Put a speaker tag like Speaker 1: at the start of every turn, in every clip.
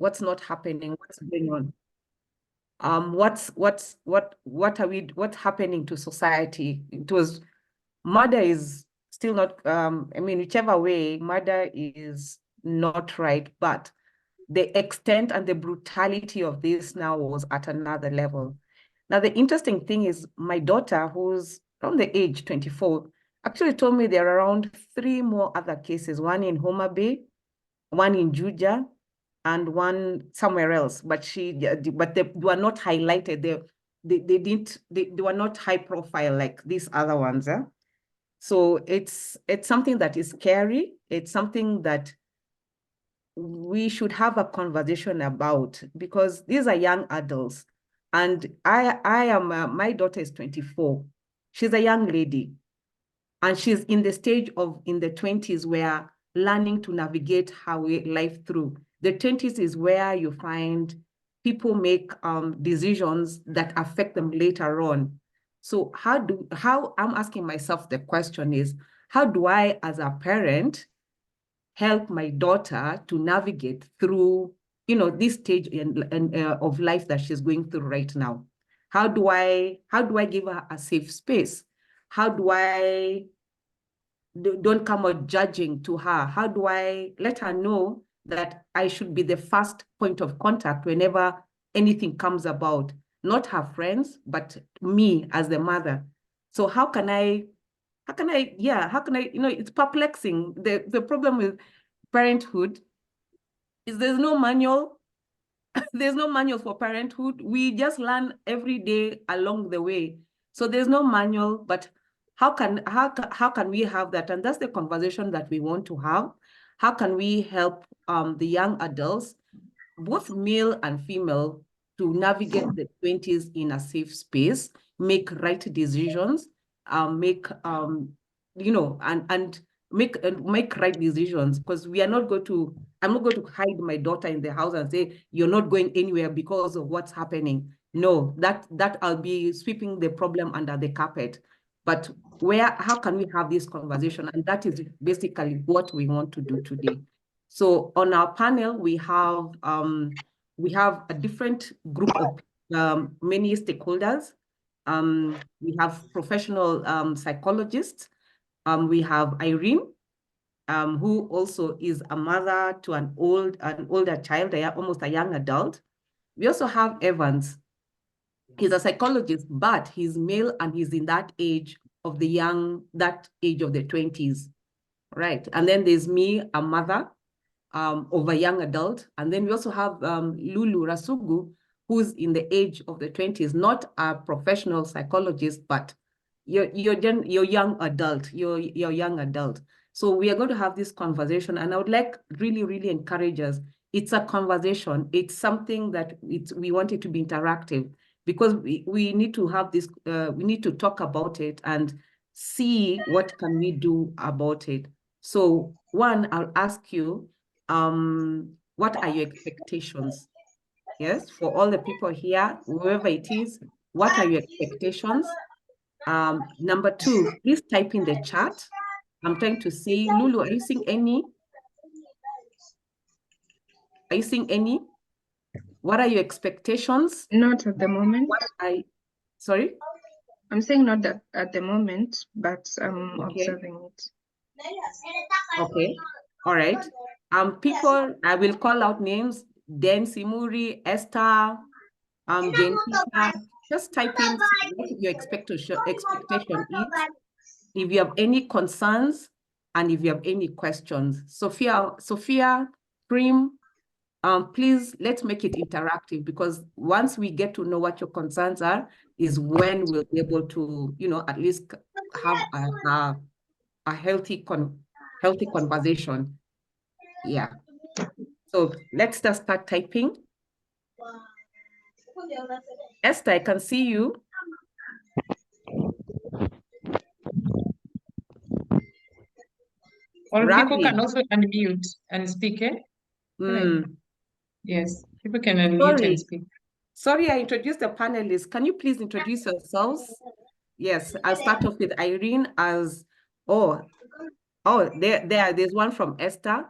Speaker 1: what's not happening, what's going on. What's happening to society? Murder is still not, I mean, whichever way, murder is not right, but the extent and the brutality of this now was at another level. Now, the interesting thing is my daughter, who's around the age 24, actually told me there are around 3 more other cases, one in Homa Bay, one in Juja, and one somewhere else, but they were not highlighted. They were not high profile like these other ones. So it's something that is scary. It's something that we should have a conversation about, because these are young adults. And my daughter is 24. She's a young lady, and she's in the stage of in the 20s where learning to navigate her life through. The 20s is where you find people make decisions that affect them later on. So how I'm asking myself the question is, how do I, as a parent, help my daughter to navigate through, this stage of life that she's going through right now? How do I give her a safe space? How do I don't come out judging to her? How do I let her know that I should be the first point of contact whenever anything comes about? Not her friends, but me as the mother. So how can I, it's perplexing. The problem with parenthood is there's no manual. There's no manual for parenthood. We just learn every day along the way. So there's no manual, but how can we have that? And that's the conversation that we want to have. How can we help the young adults, both male and female, to navigate the 20s in a safe space, make right decisions, make and make right decisions, because we are not going to, I'm not going to hide my daughter in the house and say, you're not going anywhere because of what's happening. No, that I'll be sweeping the problem under the carpet. But how can we have this conversation? And that is basically what we want to do today. So on our panel, we have a different group of many stakeholders. We have professional psychologists. We have Irene, who also is a mother to an older child, almost a young adult. We also have Evans. He's a psychologist, but he's male and he's in that age of the 20s, right? And then there's me, a mother of a young adult. And then we also have Lulu Rasugu, who's in the age of the 20s, not a professional psychologist, but you're young adult, you're young adult. So we are going to have this conversation, and I would like really, really encourage us. It's a conversation. It's something that we want it to be interactive, because we need to have this, we need to talk about it and see what can we do about it. So one, I'll ask you, what are your expectations? Yes, for all the people here, whoever it is, what are your expectations? Number two, please type in the chat. I'm trying to see, Lulu, are you seeing any? Are you seeing any? What are your expectations?
Speaker 2: Not at the moment.
Speaker 1: Sorry?
Speaker 2: I'm saying not that at the moment, but I'm observing it.
Speaker 1: Okay, all right. People, I will call out names: Den Simuri, Esther, Jane Peter. Just type in what your expectation is. If you have any concerns and if you have any questions. Sophia, Prim, please, let's make it interactive, because once we get to know what your concerns are, is when we'll be able to, at least have a healthy conversation. Yeah. So let's just start typing. Esther, I can see you.
Speaker 3: Or people can also unmute and speak, eh? Yes, people can unmute and speak.
Speaker 1: Sorry, I introduced the panelists. Can you please introduce yourselves? Yes, I'll start off with Irene as, there's one from Esther.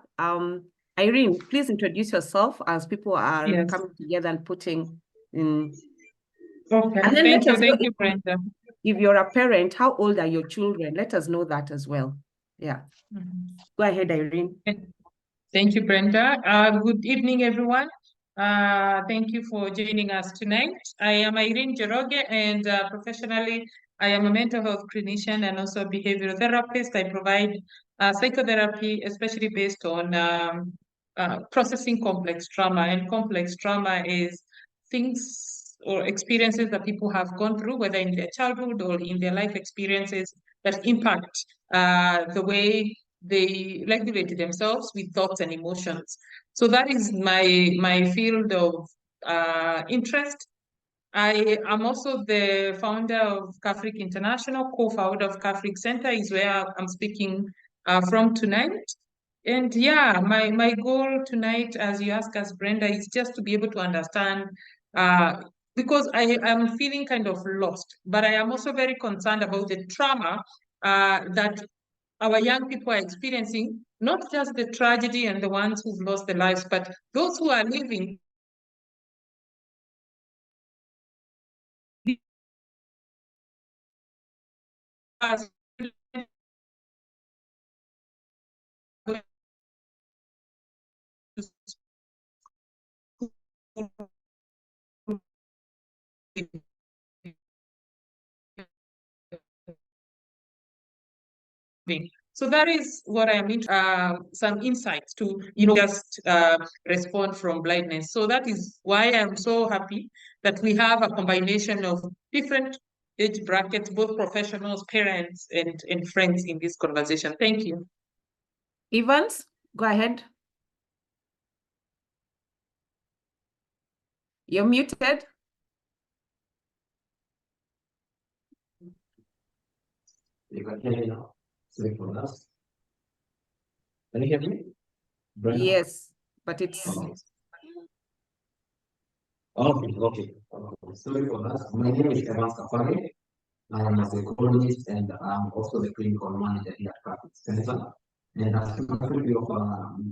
Speaker 1: Irene, please introduce yourself as people are
Speaker 3: Yes.
Speaker 1: coming together and putting in.
Speaker 3: Okay.
Speaker 1: And then
Speaker 3: Thank
Speaker 1: let us know
Speaker 3: you, Brenda.
Speaker 1: if you're a parent, how old are your children? Let us know that as well. Yeah. Go ahead, Irene.
Speaker 3: Thank you, Brenda. Good evening, everyone. Thank you for joining us tonight. I am Irene Jeroge, and professionally, I am a mental health clinician and also a behavioral therapist. I provide psychotherapy, especially based on processing complex trauma. And complex trauma is things or experiences that people have gone through, whether in their childhood or in their life experiences, that impact the way they regulate themselves with thoughts and emotions. So that is my field of interest. I am also the founder of CAFRIC International, co-founder of CAFRIC Center is where I'm speaking from tonight. And yeah, my goal tonight, as you ask us, Brenda, is just to be able to understand, because I am feeling kind of lost, but I am also very concerned about the trauma that our young people are experiencing, not just the tragedy and the ones who've lost their lives, but those who are living as so that is what I mean, some insights to, just respond from blindness. So that is why I'm so happy that we have a combination of different age brackets, both professionals, parents, and friends in this conversation. Thank you.
Speaker 1: Evans, go ahead. You're muted.
Speaker 4: You can hear me now. Sorry for that. Can you hear me? Brenda?
Speaker 1: Yes, but it's...
Speaker 4: Okay. Sorry for that. My name is Evans Kafari. I am a psychologist and I'm also the clinical manager here at CAFRIC Center. And as a faculty of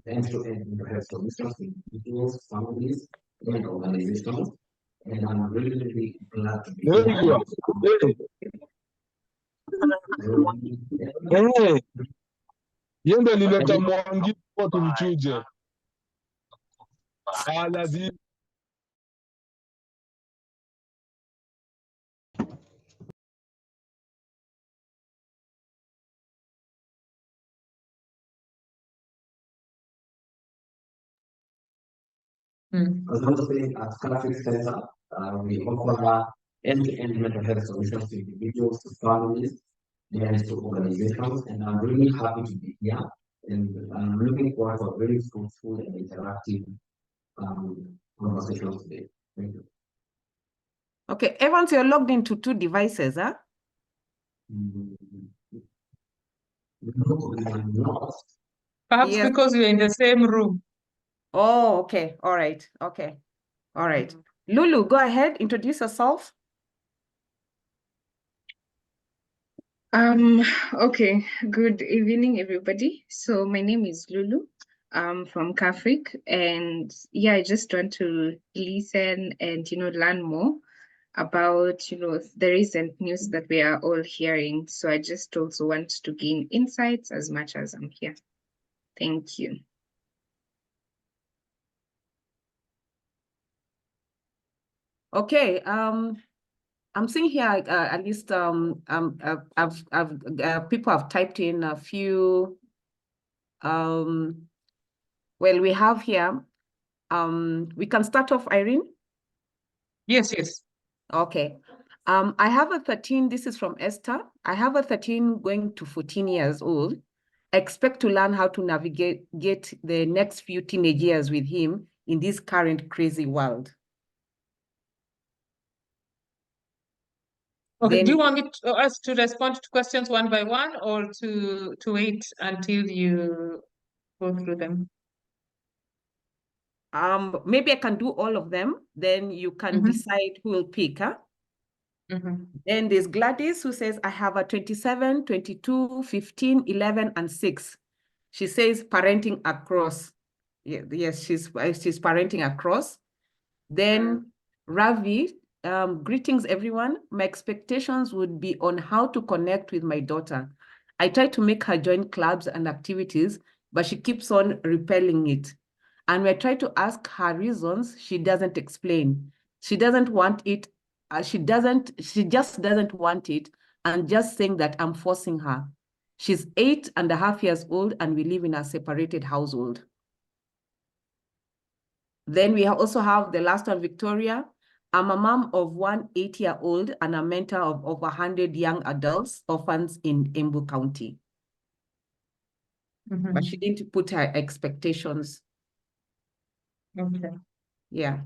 Speaker 4: end-to-end mental health solutions in individuals, families, and organizations. And I'm really glad to be here.
Speaker 5: Yende lileta mwangi kwa tumchuje. Lazima
Speaker 4: As I was saying, at CAFRIC Center, we offer end-to-end mental health solutions to individuals, to families, and to organizations. And I'm really happy to be here. And I'm looking forward to a very fruitful and interactive conversation today. Thank you.
Speaker 1: Okay, Evans, you're logged into 2 devices, huh?
Speaker 4: No, I'm not.
Speaker 3: Perhaps
Speaker 1: Yes.
Speaker 3: because we're in the same room.
Speaker 1: Oh, okay. All right. Okay. All right. Lulu, go ahead. Introduce yourself.
Speaker 2: Okay, good evening, everybody. So my name is Lulu. I'm from CAFRIC, and yeah, I just want to listen and learn more about the recent news that we are all hearing. So I just also want to gain insights as much as I'm here. Thank you.
Speaker 1: Okay. I'm seeing here at least people have typed in a few. Well, we have here. We can start off, Irene.
Speaker 3: Yes.
Speaker 1: Okay. I have a 13. This is from Esther. I have a 13 going to 14 years old. Expect to learn how to navigate the next few teenage years with him in this current crazy world.
Speaker 3: Okay,
Speaker 1: Then,
Speaker 3: do you want us to respond to questions one by one, or to wait until you go through them?
Speaker 1: maybe I can do all of them. Then you can decide who will pick, huh? Then there's Gladys, who says, I have a 27, 22, 15, 11, and 6. She says parenting across. Yes, she's parenting across. Then Ravi, greetings everyone. My expectations would be on how to connect with my daughter. I try to make her join clubs and activities, but she keeps on repelling it. And when I try to ask her reasons, she doesn't explain. She doesn't want it. She just doesn't want it, and just saying that I'm forcing her. She's 8.5 years old and we live in a separated household. Then we also have the last one, Victoria. I'm a mom of one 8-year-old and a mentor of over 100 young adults, orphans in Embu County. But she didn't put her expectations.
Speaker 3: Okay.
Speaker 1: Yeah.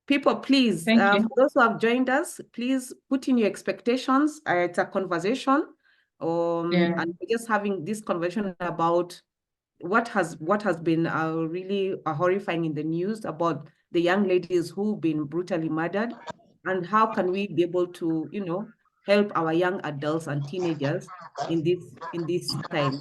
Speaker 1: People, please,
Speaker 3: Thank you.
Speaker 1: for those who have joined us, please put in your expectations. It's a conversation. And we're just having this conversation about what has been really horrifying in the news about the young ladies who've been brutally murdered, and how can we be able to, help our young adults and teenagers in this time.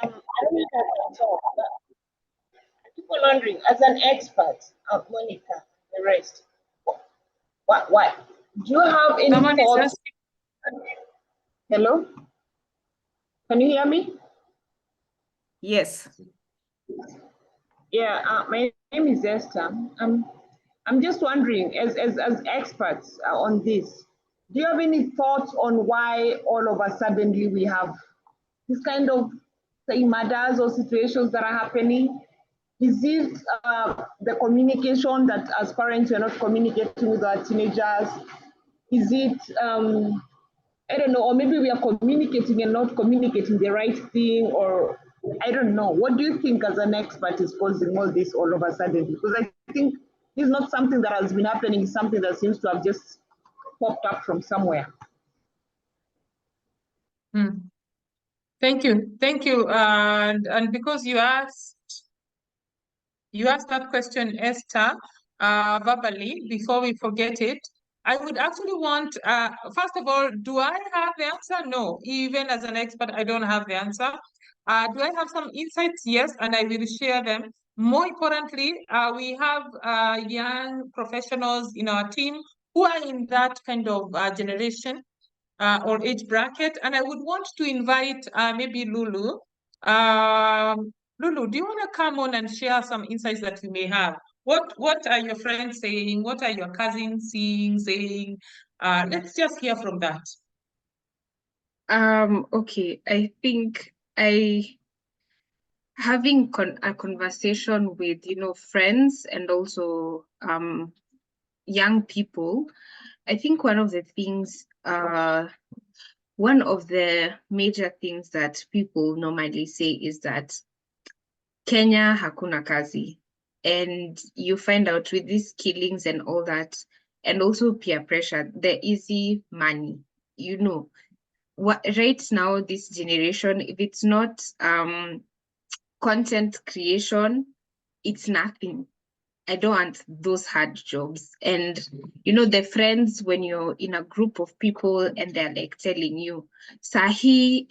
Speaker 6: I don't know if I can talk, but I keep on wondering, as an expert, Monica, the rest, what? Do you have any
Speaker 3: Someone is
Speaker 6: thoughts?
Speaker 3: asking.
Speaker 6: Hello? Can you hear me?
Speaker 1: Yes.
Speaker 6: Yeah, my name is Esther. I'm just wondering, as experts on this, do you have any thoughts on why all of a sudden we have this kind of, say, murders or situations that are happening? Is it the communication that as parents we're not communicating with our teenagers? Is it, I don't know, or maybe we are communicating and not communicating the right thing, or I don't know. What do you think as an expert is causing all this all of a sudden? Because I think this is not something that has been happening, it's something that seems to have just popped up from somewhere.
Speaker 3: Thank you. Thank you. And because you asked that question, Esther, verbally, before we forget it, I would actually want, first of all, do I have the answer? No. Even as an expert, I don't have the answer. Do I have some insights? Yes, and I will share them. More importantly, we have young professionals in our team who are in that kind of generation or age bracket. And I would want to invite maybe Lulu. Lulu, do you want to come on and share some insights that you may have? What are your friends saying? What are your cousins saying? Let's just hear from that.
Speaker 2: Okay, I think having a conversation with, friends and also young people, I think one of the major things that people normally say is that Kenya hakuna kazi. And you find out with these killings and all that, and also peer pressure, the easy money, right now, this generation, if it's not content creation, it's nothing. I don't want those hard jobs. And, the friends, when you're in a group of people and they're like telling you, Sahi,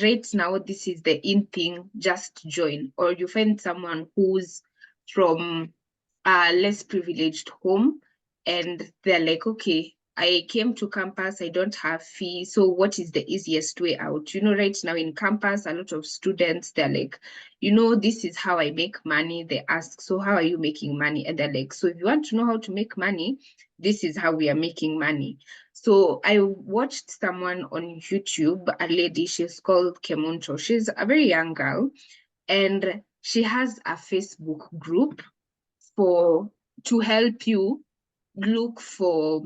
Speaker 2: right now, this is the in thing, just join. Or you find someone who's from a less privileged home and they're like, okay, I came to campus, I don't have fee, so what is the easiest way out? Right now in campus, a lot of students, they're like, this is how I make money. They ask, so how are you making money? And they're like, so if you want to know how to make money, this is how we are making money. So I watched someone on YouTube, a lady, she's called Kemunto. She's a very young girl, and she has a Facebook group to help you look for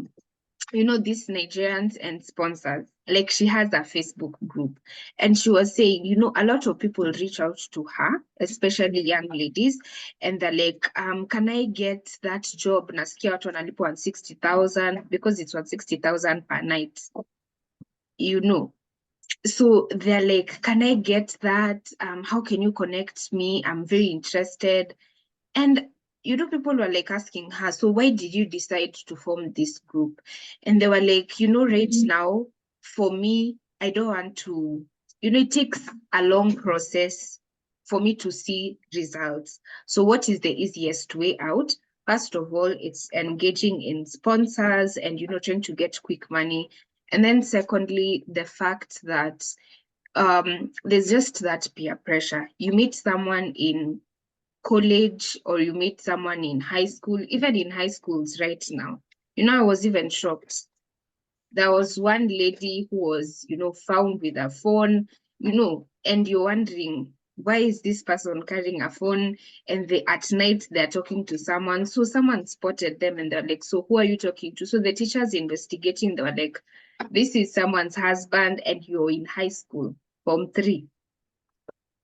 Speaker 2: these Nigerians and sponsors. Like, she has a Facebook group, and she was saying, a lot of people reach out to her, especially young ladies, and they're like, can I get that job? Nasikia watu wanalipwa 160,000 because it's 160,000 per night. So they're like, can I get that? How can you connect me? I'm very interested. And people were like asking her, so why did you decide to form this group? And they were like, right now, for me, I don't want to, it takes a long process for me to see results. So what is the easiest way out? First of all, it's engaging in sponsors and, trying to get quick money. And then secondly, the fact that there's just that peer pressure. You meet someone in college or you meet someone in high school, even in high schools right now. I was even shocked. There was one lady who was, found with a phone, and you're wondering, why is this person carrying a phone? And at night they're talking to someone. So someone spotted them and they're like, so who are you talking to? So the teachers investigating, they were like, this is someone's husband and you're in high school, Form 3.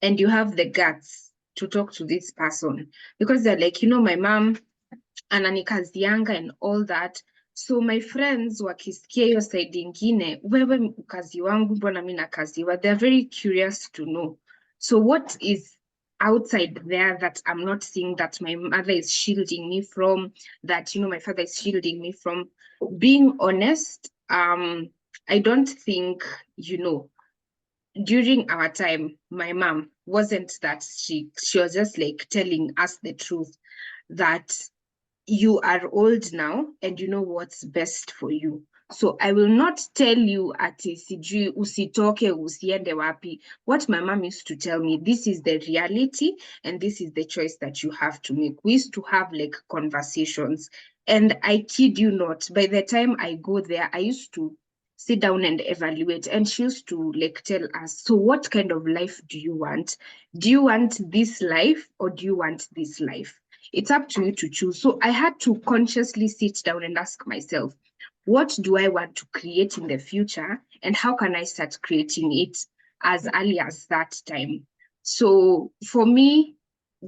Speaker 2: And you have the guts to talk to this person because they're like, my mom ananikazianga and all that. So my friends wakisikia hiyo side ingine, wewe mkazi wangu mbona mimi nakaziwa, they're very curious to know. So what is outside there that I'm not seeing, that my mother is shielding me from, that my father is shielding me from? Being honest, I don't think, during our time, my mom wasn't that strict. She was just like telling us the truth that you are old now and you know what's best for you. So I will not tell you ati sijui usitoke usiende wapi. What my mom used to tell me, this is the reality and this is the choice that you have to make. We used to have like conversations, and I kid you not, by the time I go there, I used to sit down and evaluate, and she used to like tell us, so what kind of life do you want? Do you want this life or do you want this life? It's up to you to choose. So I had to consciously sit down and ask myself, what do I want to create in the future? And how can I start creating it as early as that time? So for me,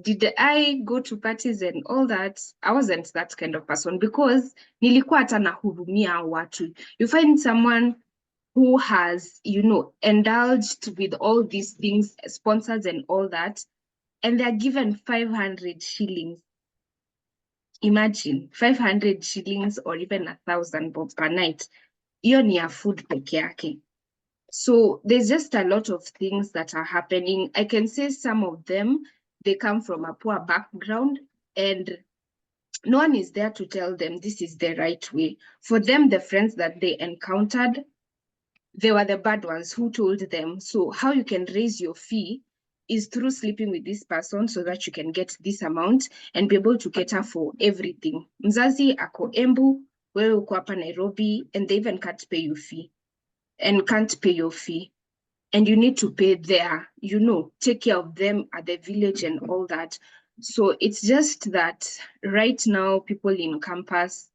Speaker 2: did I go to parties and all that? I wasn't that kind of person because nilikuwa hata nahurumia watu. You find someone who has, indulged with all these things, sponsors and all that, and they're given 500 shillings. Imagine 500 shillings or even 1,000 bob per night. Hiyo ni ya food peke yake. So there's just a lot of things that are happening. I can say some of them, they come from a poor background and no one is there to tell them this is the right way. For them, the friends that they encountered, they were the bad ones who told them, so how you can raise your fee is through sleeping with this person so that you can get this amount and be able to cater for everything. Mzazi ako Embu, wewe uko hapa Nairobi, and they even can't pay your fee. And you need to pay there, take care of them at the village and all that. So it's just that right now, people in campus,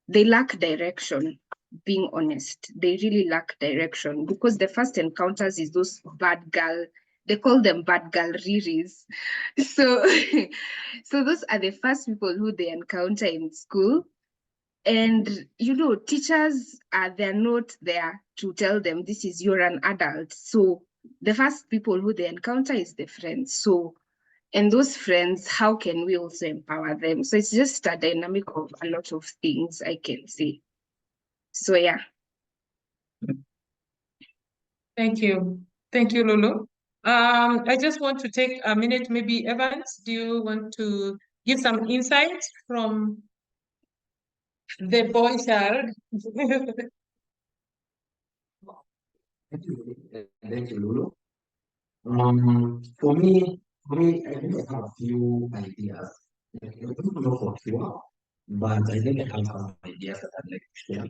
Speaker 2: they lack direction. Being honest, they really lack direction because the first encounters is those bad girl, they call them bad girl riris. So so those are the first people who they encounter in school. And teachers they're not there to tell them this is, you're an adult. So the first people who they encounter is the friends. So, and those friends, how can we also empower them? So it's just a dynamic of a lot of things, I can say. So yeah.
Speaker 3: Thank you. Thank you, Lulu. I just want to take a minute, maybe Evans, do you want to give some insights from the boy child?
Speaker 4: Thank you, Lulu. For me, I think I have a few ideas. I don't know for sure, but I think I have some ideas that I'd like to share.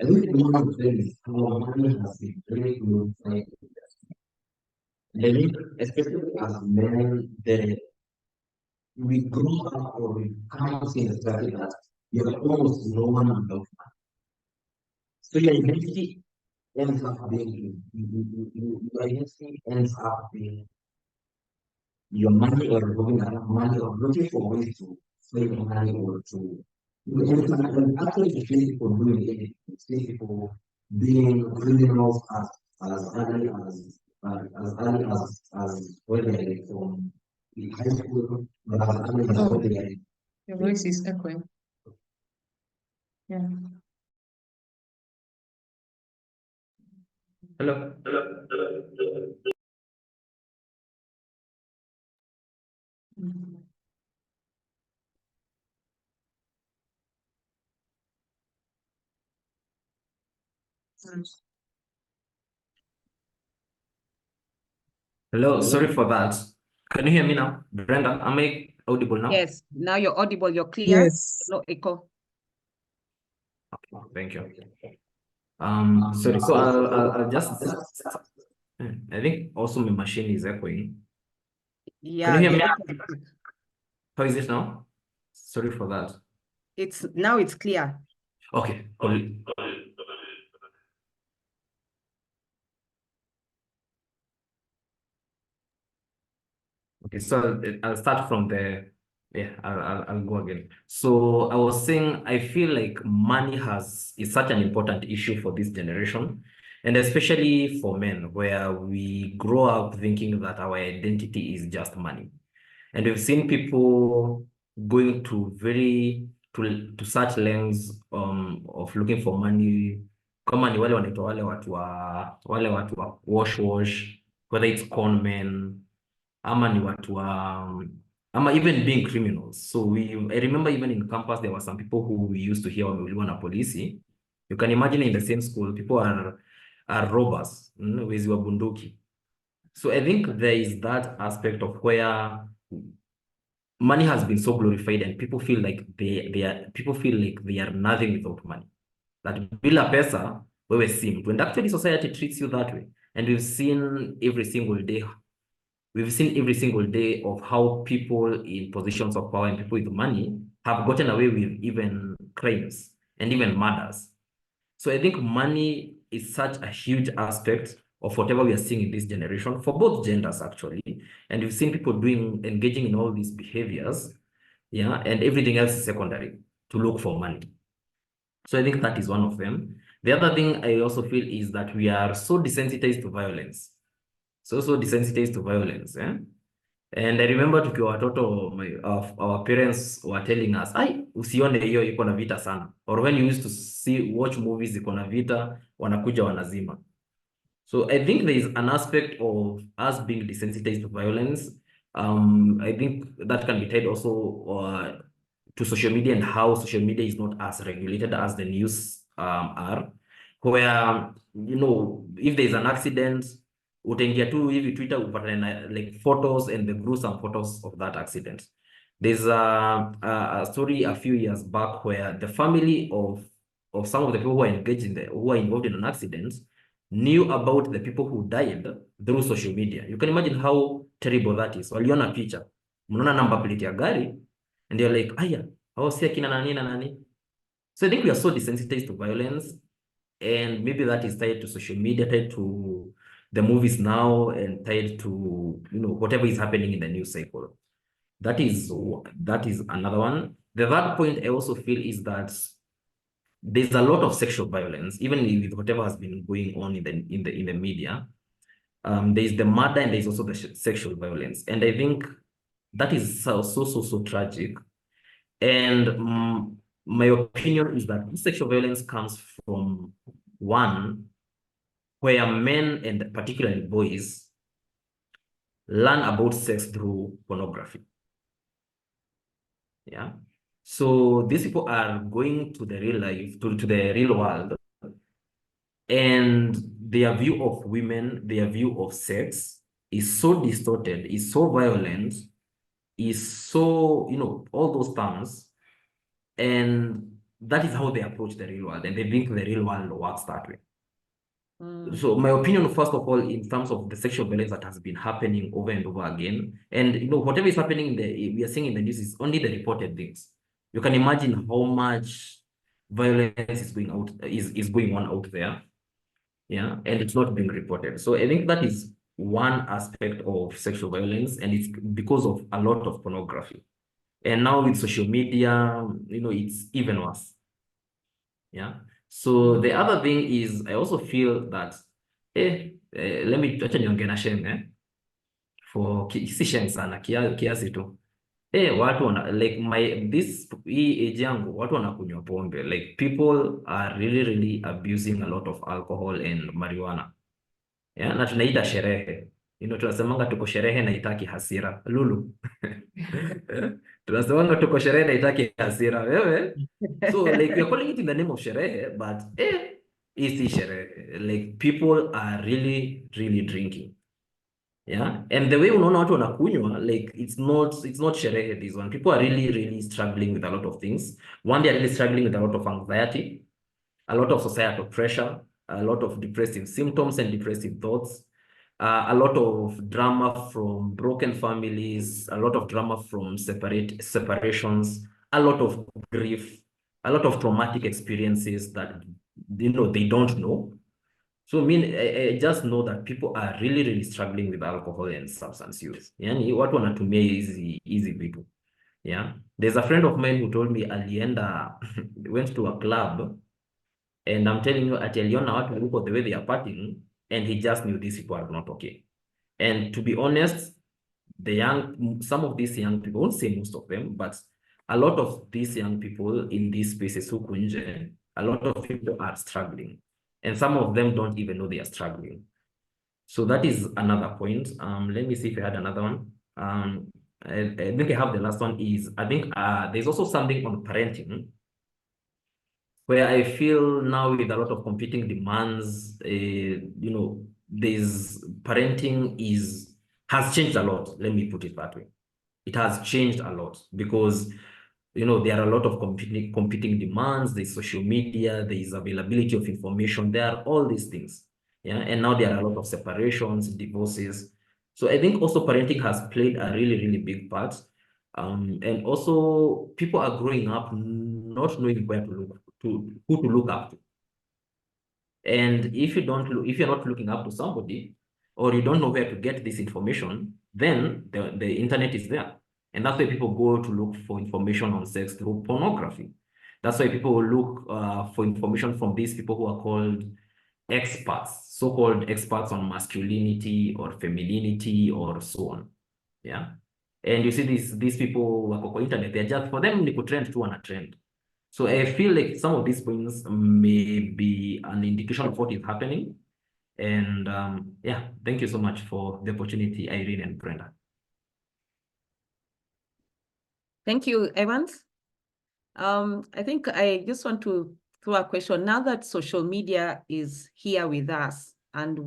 Speaker 4: I think one of them is how money has been very good for industry. I think, especially as men, we grow up or we come up in a society that you have almost no one without money. So your identity ends up being, your identity ends up being your money or having enough money or looking for ways to save money or to and actually you see people doing it, you see people being criminals as early as when they're from high school, but as early as when they're
Speaker 3: Your voice is echoing. Yeah.
Speaker 4: Hello.
Speaker 3: Mm.
Speaker 4: Hello. Sorry for that. Can you hear me now? Brenda, am I audible now?
Speaker 1: Yes, now you're audible, you're clear.
Speaker 7: Yes.
Speaker 1: No echo.
Speaker 4: Okay, thank you. Sorry. So I'll just. I think also my machine is echoing.
Speaker 1: Yeah,
Speaker 4: Can you hear
Speaker 1: the
Speaker 4: me?
Speaker 1: echo is good.
Speaker 4: How is it now? Sorry for that.
Speaker 1: Now it's clear.
Speaker 4: Okay, cool. Okay, so I'll start from the, yeah, I'll go again. So I was saying, I feel like money is such an important issue for this generation, and especially for men, where we grow up thinking that our identity is just money. And we've seen people going to such lengths of looking for money, kama ni wale wanaitwa wale watu wa wash, whether it's con men, ama ni watu wa ama even being criminals. So I remember even in campus there were some people who we used to hear wameuliwa na polisi. You can imagine in the same school people are robbers, wezi wa bunduki. So I think there is that aspect of where money has been so glorified and people feel like they are nothing without money. That bila pesa wewe si mtu. And actually society treats you that way. And we've seen every single day of how people in positions of power and people with money have gotten away with even crimes and even murders. So I think money is such a huge aspect of whatever we are seeing in this generation for both genders, actually. And we've seen people engaging in all these behaviors, yeah, and everything else is secondary to look for money. So I think that is one of them. The other thing I also feel is that we are so desensitized to violence. So desensitized to violence, eh? And I remember tukiwa watoto, our parents were telling us, ai, usione hiyo iko na vita sana. Or when you used to watch movies iko na vita, wanakuja wanazima. So I think there is an aspect of us being desensitized to violence. I think that can be tied also to social media and how social media is not as regulated as the news are. Where, if there is an accident, utaingia tu hivi Twitter upatane na like photos and the gruesome photos of that accident. There's a story a few years back where the family of some of the people who are involved in an accident knew about the people who died through social media. You can imagine how terrible that is. Waliona picha, mnaona number plate ya gari, and they're like, aya, hao si akina nani na nani. So I think we are so desensitized to violence, and maybe that is tied to social media, tied to the movies now, and tied to whatever is happening in the news cycle. That is another one. The third point I also feel is that there's a lot of sexual violence, even with whatever has been going on in the media. There's the murder and there's also the sexual violence, and I think that is so tragic. And my opinion is that this sexual violence comes from one where men and particularly boys learn about sex through pornography. Yeah. So these people are going to the real life, to the real world, and their view of women, their view of sex is so distorted, is so violent, is so, all those terms. And that is how they approach the real world. And they think the real world works that way. So my opinion, first of all, in terms of the sexual violence that has been happening over and over again, and whatever is happening we are seeing in the news is only the reported things. You can imagine how much violence is going on out there, yeah, and it's not being reported. So I think that is one aspect of sexual violence, and it's because of a lot of pornography. And now with social media, it's even worse. Yeah. So the other thing is, I also feel that, let me acha niongee na sheng, for si sheng sana, kiasi tu.
Speaker 7: watu wana like hii age yangu watu wanakunywa pombe, like people are really abusing a lot of alcohol and marijuana. Yeah, na tunaita sherehe. Tunasemanga tuko sherehe na itaki hasira. Lulu. Tunasemanga tuko sherehe na itaki hasira. Wewe. So like we are calling it in the name of sherehe, but isi sherehe. Like people are really drinking. Yeah, and the way unaona watu wanakunywa, like it's not sherehe this one. People are really struggling with a lot of things. One, they are really struggling with a lot of anxiety, a lot of societal pressure, a lot of depressive symptoms and depressive thoughts, a lot of drama from broken families, a lot of drama from separations, a lot of grief, a lot of traumatic experiences that they don't know. So I just know that people are really struggling with alcohol and substance use. Yani watu wanatumia hizi vitu. Yeah. There's a friend of mine who told me alienda went to a club, and I'm telling you aliona watu huko the way they are partying, and he just knew these people are not okay. And to be honest, some of these young people, I won't say most of them, but a lot of these young people in these spaces huku nje, a lot of people are struggling. And some of them don't even know they are struggling. So that is another point. Let me see if I had another one. I think I have the last one is, I think there's also something on parenting, where I feel now with a lot of competing demands, there's parenting has changed a lot. Let me put it that way. It has changed a lot because there are a lot of competing demands. There's social media, there is availability of information, there are all these things. Yeah, and now there are a lot of separations, divorces. So I think also parenting has played a really big part. And also people are growing up not knowing where to look who to look up to. And if you're not looking up to somebody, or you don't know where to get this information, then the internet is there. And that's why people go to look for information on sex through pornography. That's why people look for information from these people who are called experts, so-called experts on masculinity or femininity or so on. Yeah. And you see these people wako kwa internet, they're just, for them, ni kutrend tu wana trend. So I feel like some of these points may be an indication of what is happening. And yeah, thank you so much for the opportunity, Irene and Brenda.
Speaker 1: Thank you, Evans. I think I just want to throw a question. Now that social media is here with us, and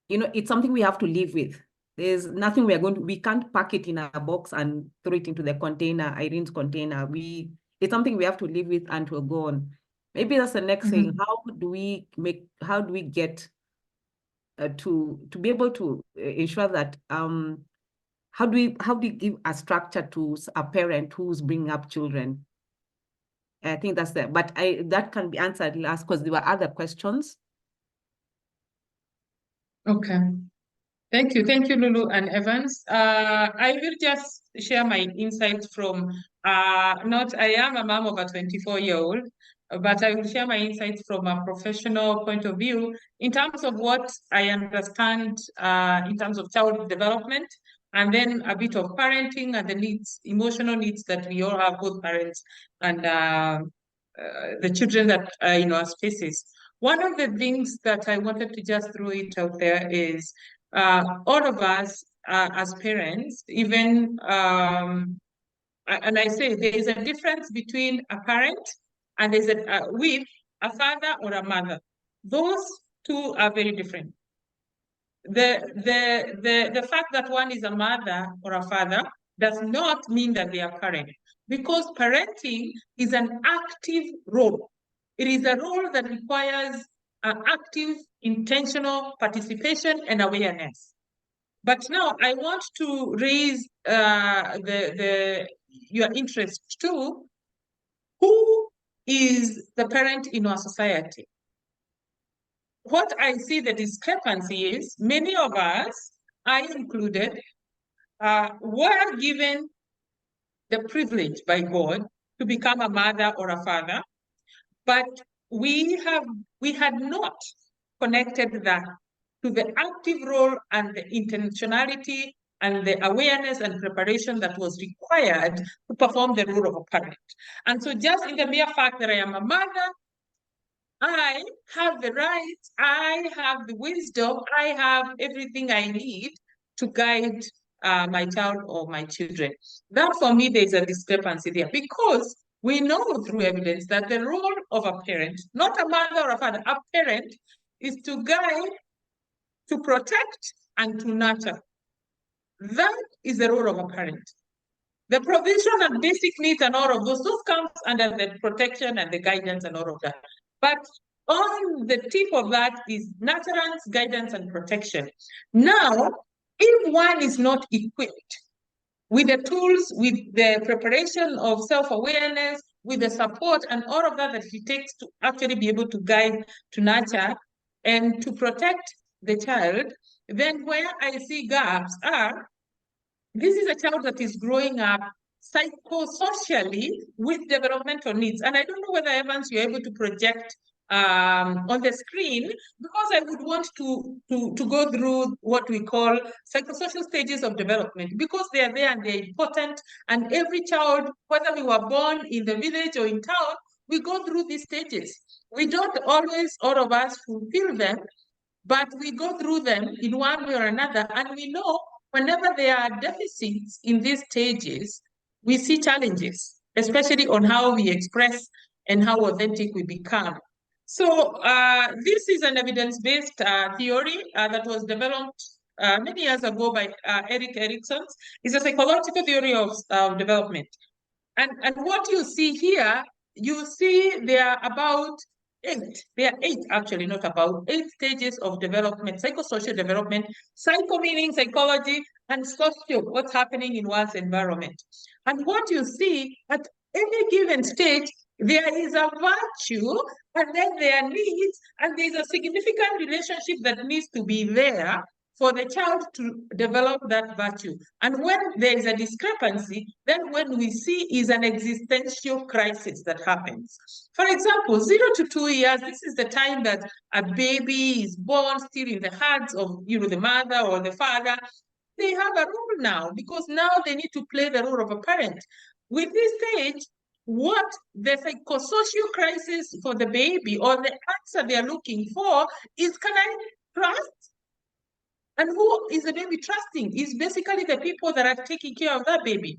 Speaker 1: it's something we have to live with. There's nothing we can't pack it in a box and throw it into the container, Irene's container. It's something we have to live with and will go on. Maybe that's the next thing. How do we get to be able to ensure that how do we give a structure to a parent who's bringing up children? I think that's that can be answered last because there were other questions.
Speaker 3: Okay. Thank you, Lulu and Evans. I will just share my insights from, I am a mom of a 24-year-old, but I will share my insights from a professional point of view in terms of what I understand in terms of child development, and then a bit of parenting and the emotional needs that we all have, both parents and the children that are in our spaces. One of the things that I wanted to just throw it out there is all of us as parents, even, and I say there is a difference between a parent and there's with a father or a mother. Those two are very different. The fact that one is a mother or a father does not mean that they are parent, because parenting is an active role. It is a role that requires active, intentional participation and awareness. But now I want to raise your interest too. Who is the parent in our society? What I see the discrepancy is many of us, I included, were given the privilege by God to become a mother or a father, but we had not connected that to the active role and the intentionality and the awareness and preparation that was required to perform the role of a parent. And so just in the mere fact that I am a mother, I have the rights, I have the wisdom, I have everything I need to guide my child or my children. That for me, there's a discrepancy there, because we know through evidence that the role of a parent, not a mother or a father, a parent, is to guide, to protect, and to nurture. That is the role of a parent. The provision and basic needs and all of those comes under the protection and the guidance and all of that. But on the tip of that is nurturance, guidance, and protection. Now, if one is not equipped with the tools, with the preparation of self-awareness, with the support and all of that it takes to actually be able to guide, to nurture, and to protect the child, then where I see gaps are, this is a child that is growing up psychosocially with developmental needs. And I don't know whether, Evans, you're able to project on the screen, because I would want to go through what we call psychosocial stages of development, because they are there and they're important. And every child, whether we were born in the village or in town, we go through these stages. We don't always, all of us, fulfill them, but we go through them in one way or another. And we know whenever there are deficits in these stages, we see challenges, especially on how we express and how authentic we become. So this is an evidence-based theory that was developed many years ago by Erik Erikson. It's a psychological theory of development. And what you see here, you see there are about 8. There are 8 actually, not about 8 stages of development, psychosocial development, psycho meaning psychology, and socio, what's happening in one's environment. And what you see at any given stage, there is a virtue, and then there are needs, and there's a significant relationship that needs to be there for the child to develop that virtue. And when there is a discrepancy, then when we see is an existential crisis that happens. For example, 0 to 2 years, this is the time that a baby is born still in the hands of the mother or the father. They have a role now, because now they need to play the role of a parent. With this stage, what the psychosocial crisis for the baby, or the answer they are looking for, is, can I trust? And who is the baby trusting? Is basically the people that are taking care of that baby.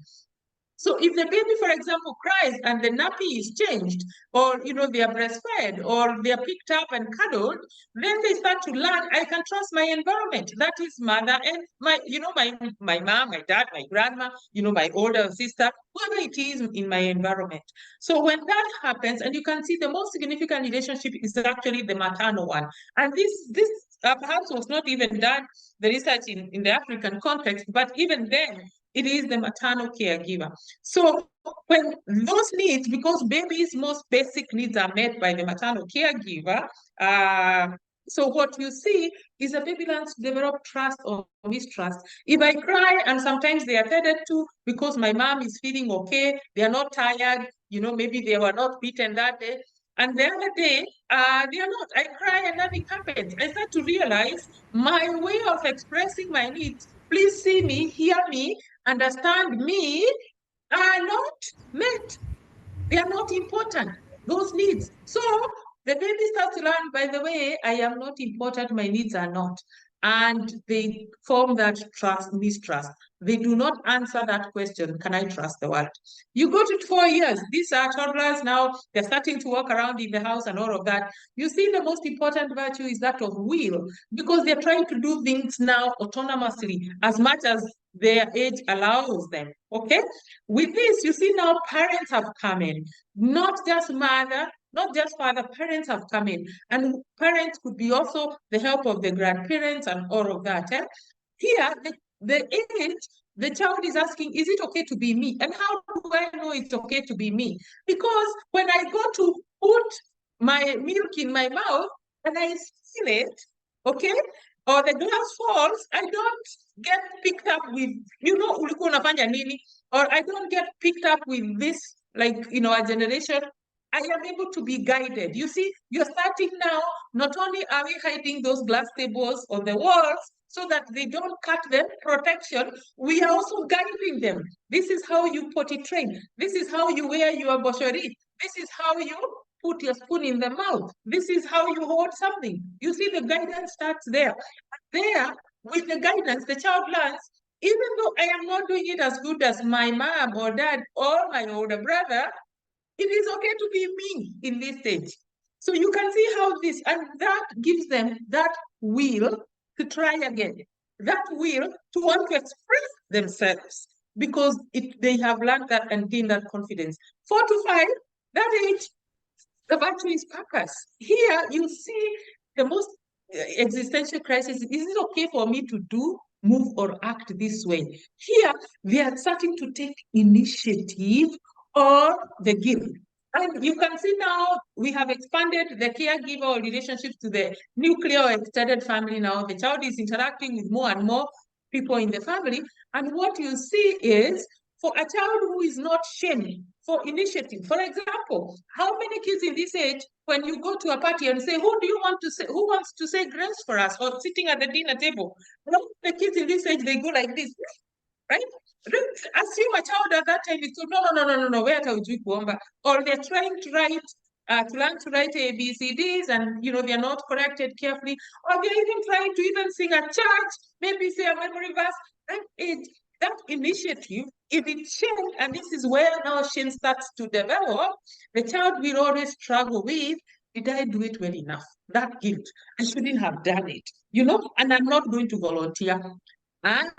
Speaker 3: So if the baby, for example, cries and the nappy is changed, or they are breastfed, or they are picked up and cuddled, then they start to learn, I can trust my environment. That is mother and my mom, my dad, my grandma, my older sister, whoever it is in my environment. So when that happens, and you can see the most significant relationship is actually the maternal one. And this perhaps was not even done, the research in the African context, but even then, it is the maternal caregiver. So when those needs, because babies' most basic needs are met by the maternal caregiver, so what you see is a baby learns to develop trust or mistrust. If I cry, and sometimes they are attended to because my mom is feeling okay, they are not tired, maybe they were not beaten that day, and the other day, they are not. I cry and nothing happens. I start to realize my way of expressing my needs, please see me, hear me, understand me, are not met. They are not important, those needs. So the baby starts to learn, by the way, I am not important, my needs are not. And they form that trust, mistrust. They do not answer that question, can I trust the world? You go to 4 years, these are toddlers now, they're starting to walk around in the house and all of that. You see the most important virtue is that of will, because they're trying to do things now autonomously, as much as their age allows them, okay? With this, you see now parents have come in, not just mother, not just father, parents have come in. And parents could be also the help of the grandparents and all of that. Here, the age, the child is asking, is it okay to be me? And how do I know it's okay to be me? Because when I go to put my milk in my mouth and I seal it, okay, or the glass falls, I don't get picked up with, ulikuwa unafanya nini? Or I don't get picked up with this, like, a generation. I am able to be guided. You see, you're starting now, not only are we hiding those glass tables on the walls so that they don't cut them, protection, we are also guiding them. This is how you potty train. This is how you wear your boshori. This is how you put your spoon in the mouth. This is how you hold something. You see, the guidance starts there. There, with the guidance, the child learns, even though I am not doing it as good as my mom or dad or my older brother, it is okay to be me in this stage. So you can see how this, and that gives them that will to try again, that will to want to express themselves because they have learned that and gained that confidence. 4 to 5, that age, the virtue is purpose. Here you see the most existential crisis. Is it okay for me to do, move, or act this way? Here, they are starting to take initiative or the guilt. And you can see now we have expanded the caregiver or relationships to the nuclear or extended family now. The child is interacting with more and more people in the family. And what you see is for a child who is not shamed for initiative. For example, how many kids in this age, when you go to a party and say, who wants to say grace for us, or sitting at the dinner table? No, the kids in this age, they go like this, right? Assume a child at that time is told, no, where hujui kuomba, or they're trying to write, to learn to write ABCDs, and they're not corrected carefully, or they're even trying to even sing at church, maybe say a memory verse. That initiative, if it's shame, and this is where now shame starts to develop, the child will always struggle with, did I do it well enough? That guilt, I shouldn't have done it, and I'm not going to volunteer. And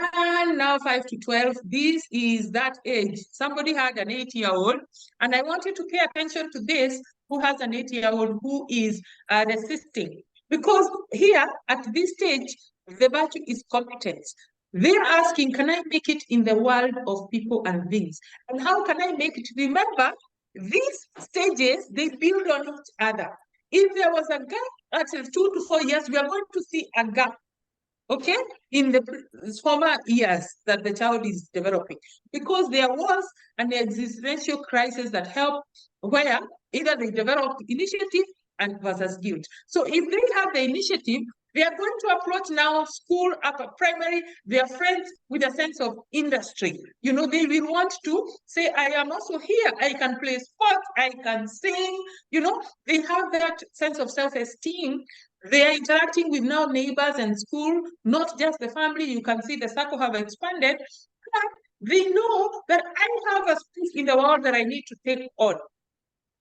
Speaker 3: now 5 to 12, this is that age. Somebody had an 8-year-old, and I want you to pay attention to this, who has an 8-year-old who is resisting. Because here, at this stage, the virtue is competence. They're asking, can I make it in the world of people and things? And how can I make it? Remember, these stages, they build on each other. If there was a gap at 2 to 4 years, we are going to see a gap, okay, in the former years that the child is developing, because there was an existential crisis that helped, where either they developed initiative and versus guilt. So if they have the initiative, they are going to approach now school, upper primary, their friends with a sense of industry. They will want to say, I am also here. I can play sports. I can sing. They have that sense of self-esteem. They are interacting with now neighbors and school, not just the family. You can see the circle have expanded. But they know that I have a space in the world that I need to take on.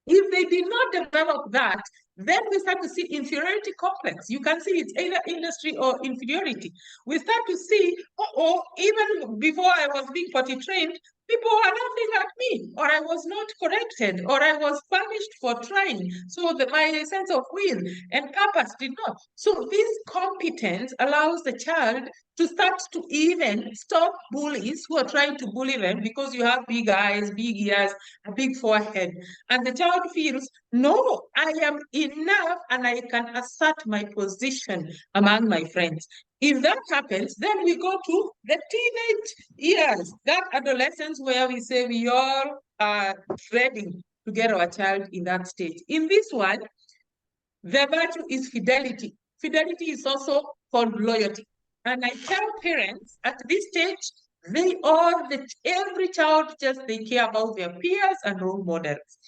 Speaker 3: If they did not develop that, then we start to see inferiority complex. You can see it's either industry or inferiority. We start to see, even before I was being potty trained, people were laughing at me, or I was not corrected, or I was punished for trying. So my sense of will and purpose did not. So this competence allows the child to start to even stop bullies who are trying to bully them because you have big eyes, big ears, a big forehead. And the child feels, no, I am enough and I can assert my position among my friends. If that happens, then we go to the teenage years, that adolescence where we say we all are ready to get our child in that stage. In this one, the virtue is fidelity. Fidelity is also called loyalty. And I tell parents at this stage, every child they care about their peers and role models.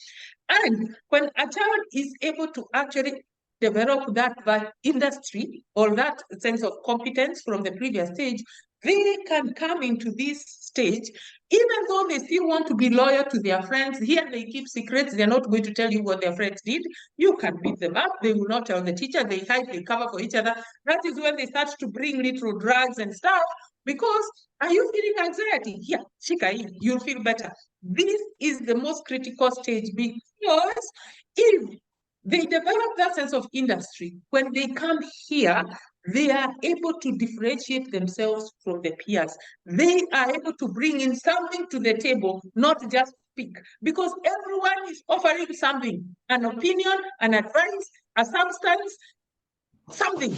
Speaker 3: And when a child is able to actually develop that industry or that sense of competence from the previous stage, they can come into this stage, even though they still want to be loyal to their friends. Here they keep secrets. They're not going to tell you what their friends did. You can beat them up. They will not tell the teacher. They hide, they cover for each other. That is when they start to bring little drugs and stuff. Because, are you feeling anxiety? Yeah, shika, you'll feel better. This is the most critical stage, because if they develop that sense of industry, when they come here, they are able to differentiate themselves from the peers. They are able to bring in something to the table, not just speak, because everyone is offering something, an opinion, an advice, a substance, something.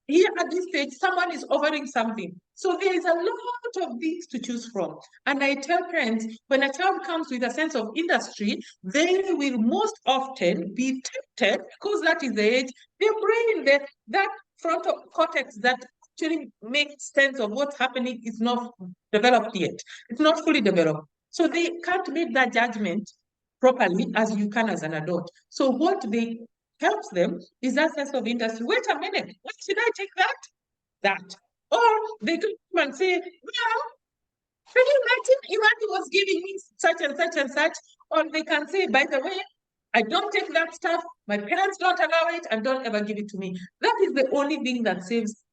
Speaker 3: here at this stage, someone is offering something. So there is a lot of things to choose from. And I tell parents, when a child comes with a sense of industry, they will most often be tempted, because that is the age, their brain, that frontal cortex that actually makes sense of what's happening is not developed yet. It's not fully developed. So they can't make that judgment properly as you can as an adult. So what they helps them is that sense of industry. Wait a minute, why should I take that? That. Or they could come and say, well, can you imagine Imani was giving me such and such and such? Or they can say, by the way, I don't take that stuff, my parents don't allow it, and don't ever give it to me. That is the only thing that saves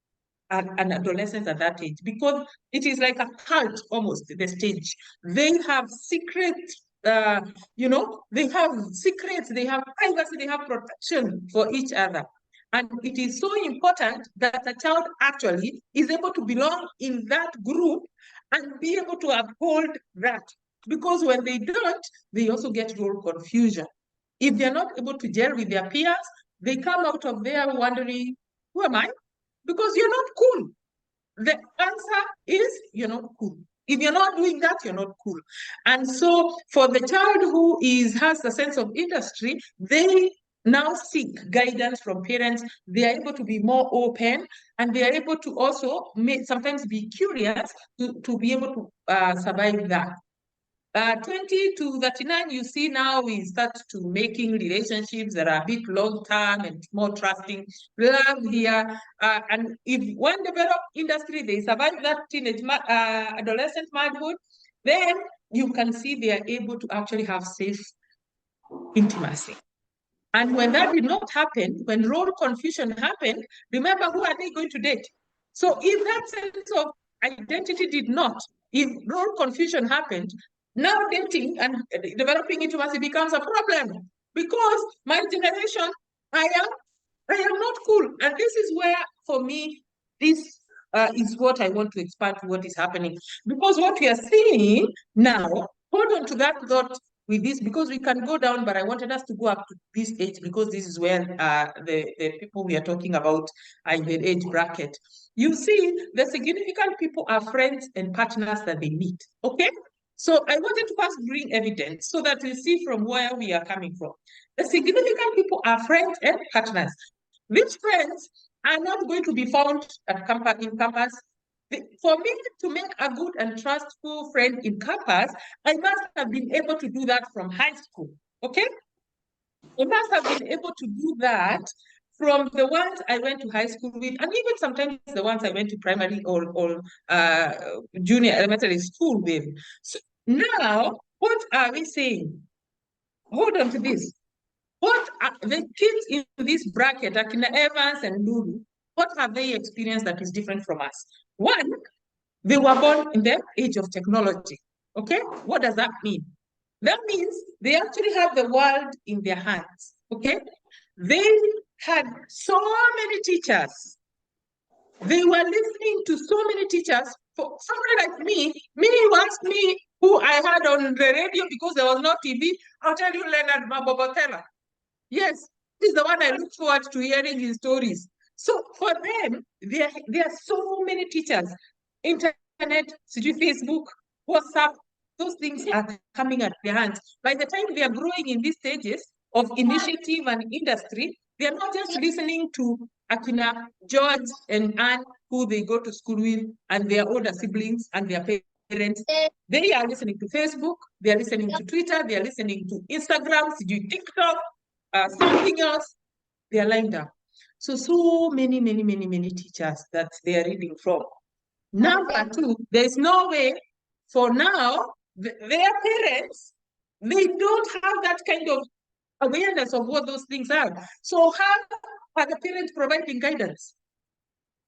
Speaker 3: an adolescent at that age, because it is like a cult almost, the stage. They have secret, they have secrets, they have privacy, they have protection for each other. And it is so important that a child actually is able to belong in that group and be able to uphold that. Because when they don't, they also get role confusion. If they're not able to gel with their peers, they come out of there wondering, who am I? Because you're not cool. The answer is you're not cool. If you're not doing that, you're not cool. And so for the child who has a sense of industry, they now seek guidance from parents. They are able to be more open, and they are able to also sometimes be curious to be able to survive that. 20 to 39, you see now we start to making relationships that are a bit long-term and more trusting. Love here. And if one developed industry, they survive that teenage, adolescent manhood, then you can see they are able to actually have safe intimacy. And when that did not happen, when role confusion happened, remember, who are they going to date? So if that sense of identity did not, if role confusion happened, now dating and developing intimacy becomes a problem, because my generation, I am not cool. And this is where, for me, this is what I want to expand to what is happening. Because what we are seeing now, hold on to that thought with this, because we can go down, but I wanted us to go up to this age, because this is where the people we are talking about are in the age bracket. You see, the significant people are friends and partners that they meet, okay? So I wanted to first bring evidence so that we see from where we are coming from. The significant people are friends and partners. These friends are not going to be found at in campus. For me to make a good and trustful friend in campus, I must have been able to do that from high school, okay? I must have been able to do that from the ones I went to high school with, and even sometimes the ones I went to primary or junior elementary school with. So now, what are we saying? Hold on to this. What are the kids in this bracket, Akina Evans and Lulu, what have they experienced that is different from us? One, they were born in the age of technology. Okay, what does that mean? That means they actually have the world in their hands. Okay, they had so many teachers. They were listening to so many teachers. For somebody like me, you ask me who I had on the radio because there was no TV, I'll tell you Leonard Mabobotela. Yes, this is the one I look forward to hearing his stories. So for them, there are so many teachers. Internet, Facebook, WhatsApp, those things are coming at their hands. By the time they are growing in these stages of initiative and industry, they are not just listening to Akina, George, and Anne, who they go to school with, and their older siblings and their parents. They are listening to Facebook, they are listening to Twitter, they are listening to Instagram, TikTok, something else, they are lined up. So many teachers that they are reading from. Number two, there's no way for now, their parents, they don't have that kind of awareness of what those things are. So how are the parents providing guidance?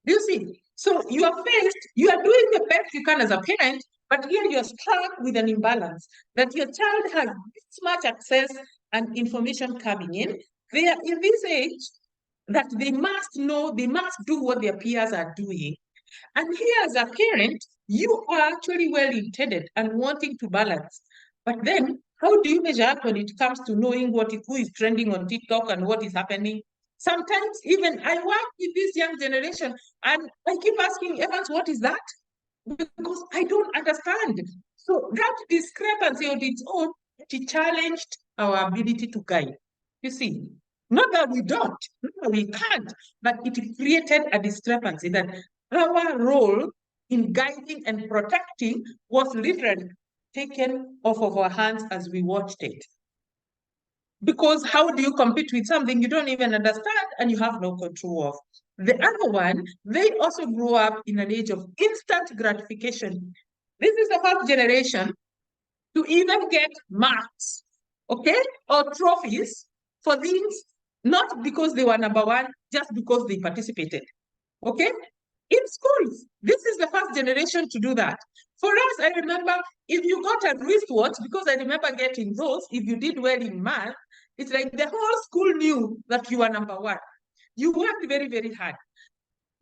Speaker 3: Do you see? So you are doing the best you can as a parent, but here you're struck with an imbalance that your child has this much access and information coming in. They are in this age that they must know, they must do what their peers are doing. And here as a parent, you are actually well-intended and wanting to balance. But then, how do you measure up when it comes to knowing who is trending on TikTok and what is happening? Sometimes even I work with this young generation and I keep asking Evans, what is that? Because I don't understand. So that discrepancy on its own, it challenged our ability to guide. You see, not that we don't, not that we can't, but it created a discrepancy that our role in guiding and protecting was literally taken off of our hands as we watched it. Because how do you compete with something you don't even understand and you have no control of? The other one, they also grew up in an age of instant gratification. This is the first generation to even get marks, okay, or trophies for things, not because they were number one, just because they participated, okay? In schools, this is the first generation to do that. For us, I remember if you got a wristwatch, because I remember getting those, if you did well in math, it's like the whole school knew that you were number one. You worked very, very hard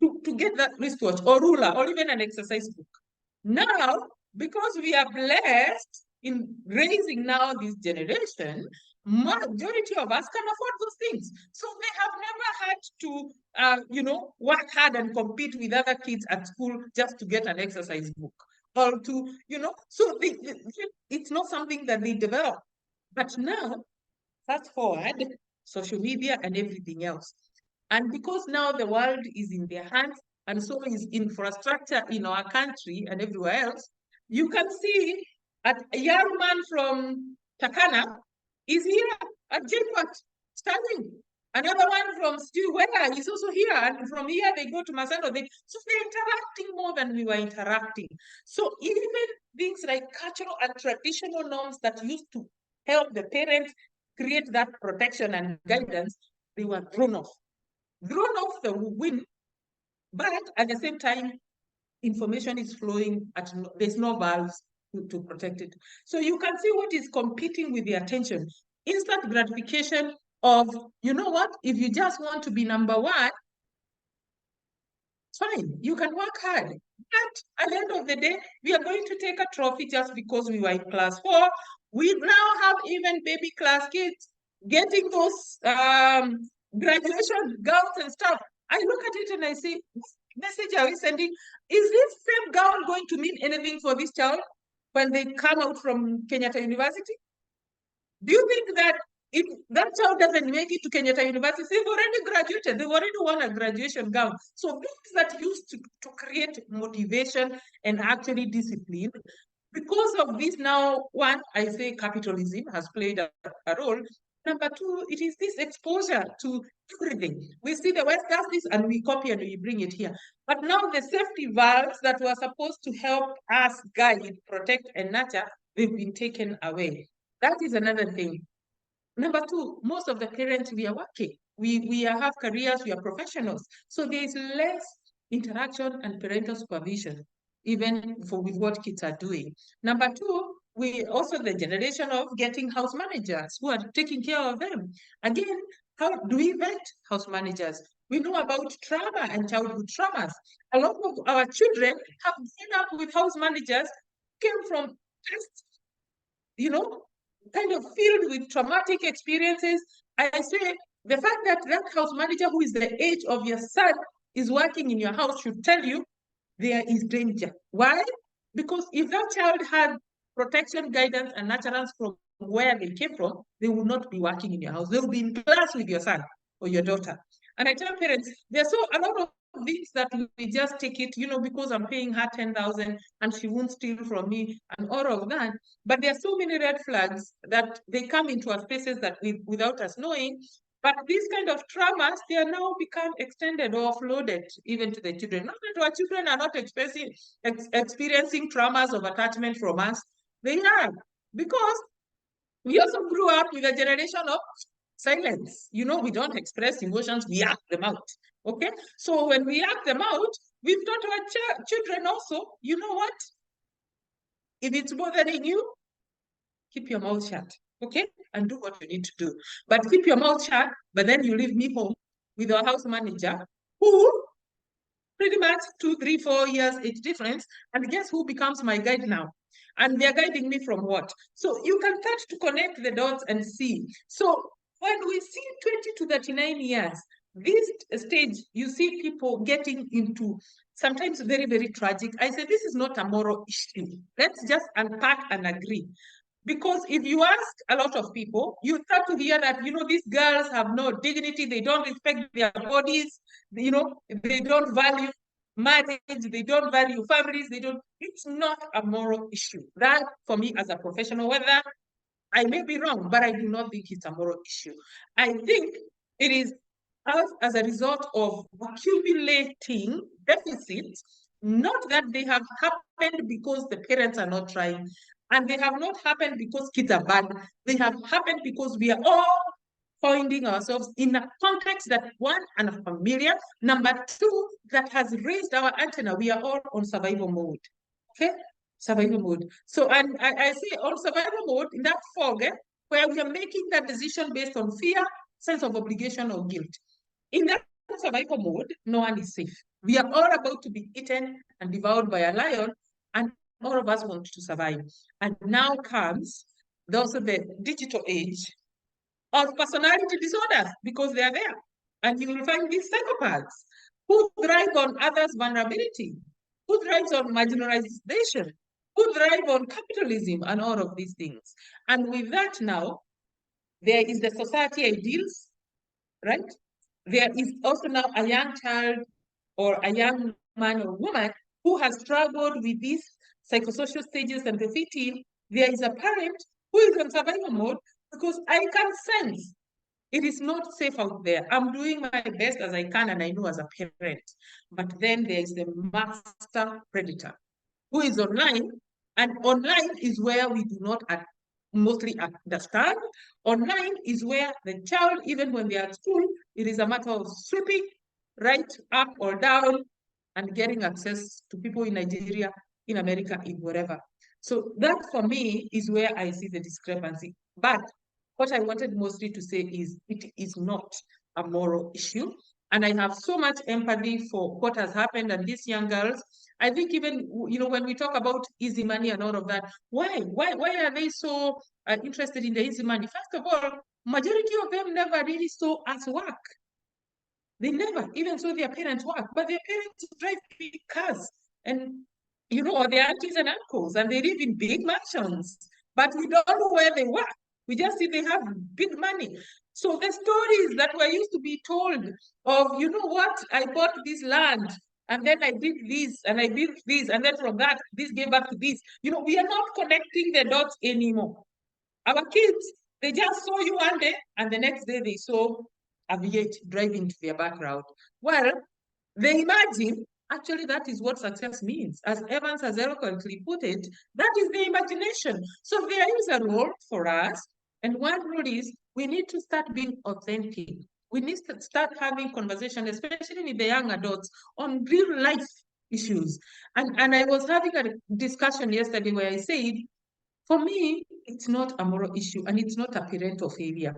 Speaker 3: to get that wristwatch or ruler or even an exercise book. Now, because we are blessed in raising now this generation, majority of us can afford those things. So they have never had to, work hard and compete with other kids at school just to get an exercise book or so it's not something that they develop. But now, fast forward, social media and everything else. And because now the world is in their hands, and so is infrastructure in our country and everywhere else, you can see a young man from Takana is here at JPAT studying. Another one from Stu Where is also here, and from here they go to Masano. So they're interacting more than we were interacting. So even things like cultural and traditional norms that used to help the parents create that protection and guidance, they were thrown off the wind, but at the same time, information is flowing, there's no valves to protect it. So you can see what is competing with the attention. Instant gratification of, you know what, if you just want to be number one, fine, you can work hard. But at the end of the day, we are going to take a trophy just because we were in class 4. We now have even baby class kids getting those graduation gowns and stuff. I look at it and I say, message are we sending? Is this same gown going to mean anything for this child when they come out from Kenyatta University? Do you think that if that child doesn't make it to Kenyatta University, they've already graduated, they've already won a graduation gown. So things that used to create motivation and actually discipline, because of this now, one, I say capitalism has played a role. Number two, it is this exposure to everything. We see the West does this and we copy and we bring it here. But now the safety valves that were supposed to help us guide, protect, and nurture, they've been taken away. That is another thing. Number two, most of the parents, we are working. We have careers, we are professionals. So there is less interaction and parental supervision, even with what kids are doing. Number two, we also the generation of getting house managers who are taking care of them. Again, how do we vet house managers? We know about trauma and childhood traumas. A lot of our children have grown up with house managers who came from kind of filled with traumatic experiences. I say the fact that that house manager who is the age of your son is working in your house should tell you there is danger. Why? Because if that child had protection, guidance, and nurturance from where they came from, they will not be working in your house. They will be in class with your son or your daughter. And I tell parents, there's a lot of things that we just take it, because I'm paying her 10,000 and she won't steal from me and all of that. But there are so many red flags that they come into our spaces that without us knowing. But these kind of traumas, they are now become extended or offloaded even to the children. Not that our children are not experiencing traumas of attachment from us. They are, because we also grew up with a generation of silence. We don't express emotions, we act them out. Okay? So when we act them out, we've taught our children also, you know what? If it's bothering you, keep your mouth shut. Okay? And do what you need to do. But keep your mouth shut, but then you leave me home with our house manager who pretty much 2, 3, 4 years age difference. And guess who becomes my guide now? And they're guiding me from what? So you can start to connect the dots and see. So when we see 20 to 39 years, this stage, you see people getting into sometimes very, very tragic. I say this is not a moral issue. Let's just unpack and agree. Because if you ask a lot of people, you start to hear that, you know, these girls have no dignity, they don't respect their bodies, you know, they don't value marriage, they don't value families, it's not a moral issue. That, for me as a professional, whether I may be wrong, but I do not think it's a moral issue. I think it is as a result of accumulating deficits, not that they have happened because the parents are not trying, and they have not happened because kids are bad. They have happened because we are all finding ourselves in a context that, one, unfamiliar, number two, that has raised our antenna. We are all on survival mode. Okay? Survival mode. So, and I say on survival mode, in that fog, where we are making that decision based on fear, sense of obligation, or guilt. In that survival mode, no one is safe. We are all about to be eaten and devoured by a lion, and all of us want to survive. And now comes also the digital age of personality disorders, because they are there. And you will find these psychopaths who thrive on others' vulnerability, who thrives on marginalization, who thrive on capitalism and all of these things. And with that now, there is the society ideals, right? There is also now a young child or a young man or woman who has struggled with these psychosocial stages and the 15. There is a parent who is on survival mode because I can sense it is not safe out there. I'm doing my best as I can, and I know as a parent. But then there is the master predator who is online, and online is where we do not mostly understand. Online is where the child, even when they are at school, it is a matter of sweeping right up or down and getting access to people in Nigeria, in America, in wherever. So that for me is where I see the discrepancy. But what I wanted mostly to say is it is not a moral issue. And I have so much empathy for what has happened and these young girls. I think even, you know, when we talk about easy money and all of that, why are they so interested in the easy money? First of all, majority of them never really saw us work. They never even saw their parents work, but their parents drive big cars and, you know, or their aunties and uncles, and they live in big mansions, but we don't know where they work. We just see they have big money. So the stories that were used to be told of, you know what, I bought this land, and then I did this, and I built this, and then from that, this gave back to this. You know, we are not connecting the dots anymore. Our kids, they just saw you one day, and the next day they saw a V8 driving to their background. Well, they imagine, actually, that is what success means. As Evans has eloquently put it, that is the imagination. So there is a role for us, and one rule is we need to start being authentic. We need to start having conversation, especially with the young adults, on real life issues. And I was having a discussion yesterday where I said, for me, it's not a moral issue and it's not a parental failure.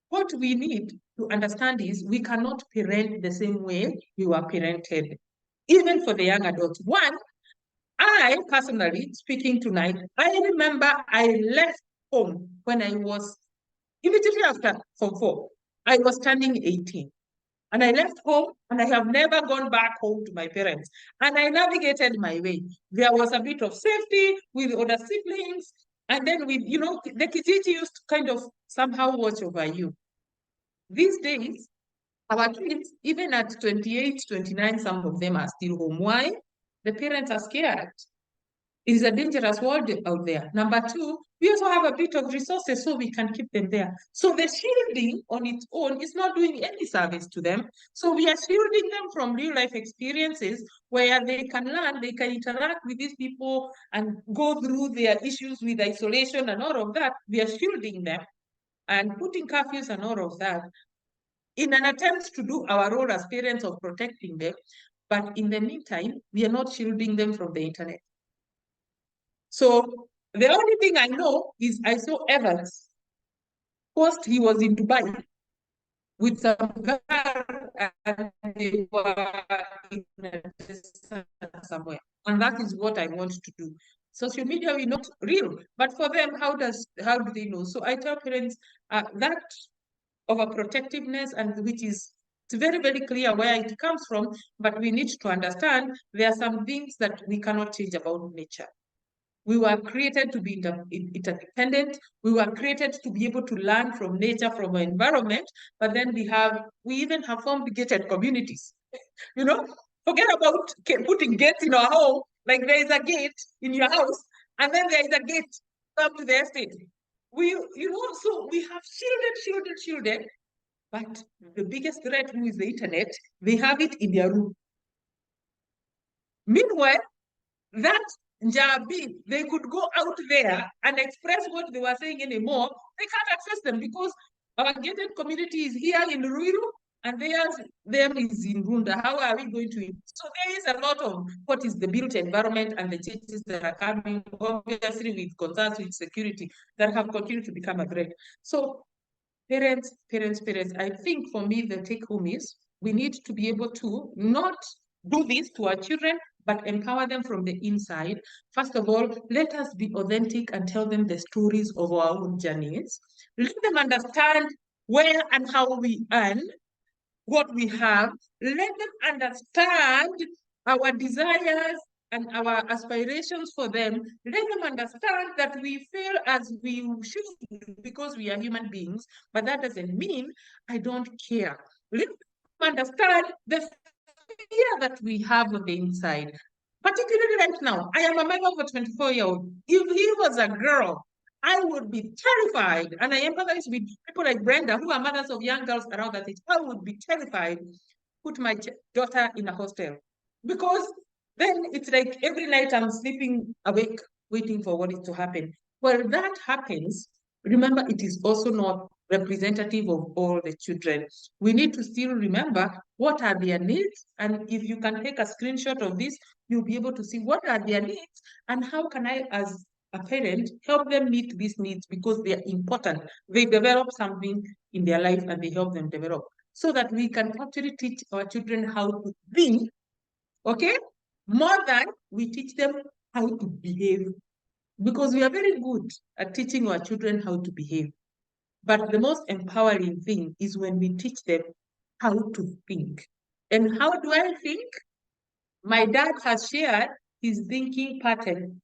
Speaker 3: What we need to understand is we cannot parent the same way we were parented, even for the young adults. One, I personally, speaking tonight, I remember I left home when I was immediately after Form 4. I was turning 18. And I left home and I have never gone back home to my parents. And I navigated my way. There was a bit of safety with other siblings. And then with, you know, the Kijiji used to kind of somehow watch over you. These days, our kids, even at 28, 29, some of them are still home. Why? The parents are scared. It is a dangerous world out there. Number two, we also have a bit of resources so we can keep them there. So the shielding on its own is not doing any service to them. So we are shielding them from real life experiences where they can learn, they can interact with these people and go through their issues with isolation and all of that. We are shielding them and putting curfews and all of that in an attempt to do our role as parents of protecting them. But in the meantime, we are not shielding them from the internet. So the only thing I know is I saw Evans post he was in Dubai with some girl and they were in somewhere. And that is what I want to do. Social media is not real, but for them, how do they know? So I tell parents that overprotectiveness, and which is It's very, very clear where it comes from, but we need to understand there are some things that we cannot change about nature. We were created to be interdependent. We were created to be able to learn from nature, from our environment. But then we even have formed gated communities. You know, forget about putting gates in our home. Like there is a gate in your house, and then there is a gate up to the estate. So we have shielded. But the biggest threat, who is the internet, they have it in their room. Meanwhile, that Njabi, they could go out there and express what they were saying anymore. They can't access them because our gated community is here in Ruiru and them is in Runda. How are we going to? So there is a lot of what is the built environment and the changes that are coming, obviously with concerns with security that have continued to become a threat. So parents, I think for me, the take home is we need to be able to not do this to our children, but empower them from the inside. First of all, let us be authentic and tell them the stories of our own journeys. Let them understand where and how we earn what we have. Let them understand our desires and our aspirations for them. Let them understand that we feel as we should because we are human beings, but that doesn't mean I don't care. Let them understand the fear that we have on the inside. Particularly right now, I am a mother of a 24-year-old. If he was a girl, I would be terrified. And I empathize with people like Brenda, who are mothers of young girls around that age. I would be terrified to put my daughter in a hostel. Because then it's like every night I'm sleeping awake, waiting for what is to happen. Well, that happens. Remember, it is also not representative of all the children. We need to still remember what are their needs. And if you can take a screenshot of this, you'll be able to see what are their needs and how can I, as a parent, help them meet these needs because they are important. They develop something in their life and they help them develop so that we can actually teach our children how to think, okay? More than we teach them how to behave. Because we are very good at teaching our children how to behave. But the most empowering thing is when we teach them how to think. And how do I think? My dad has shared his thinking pattern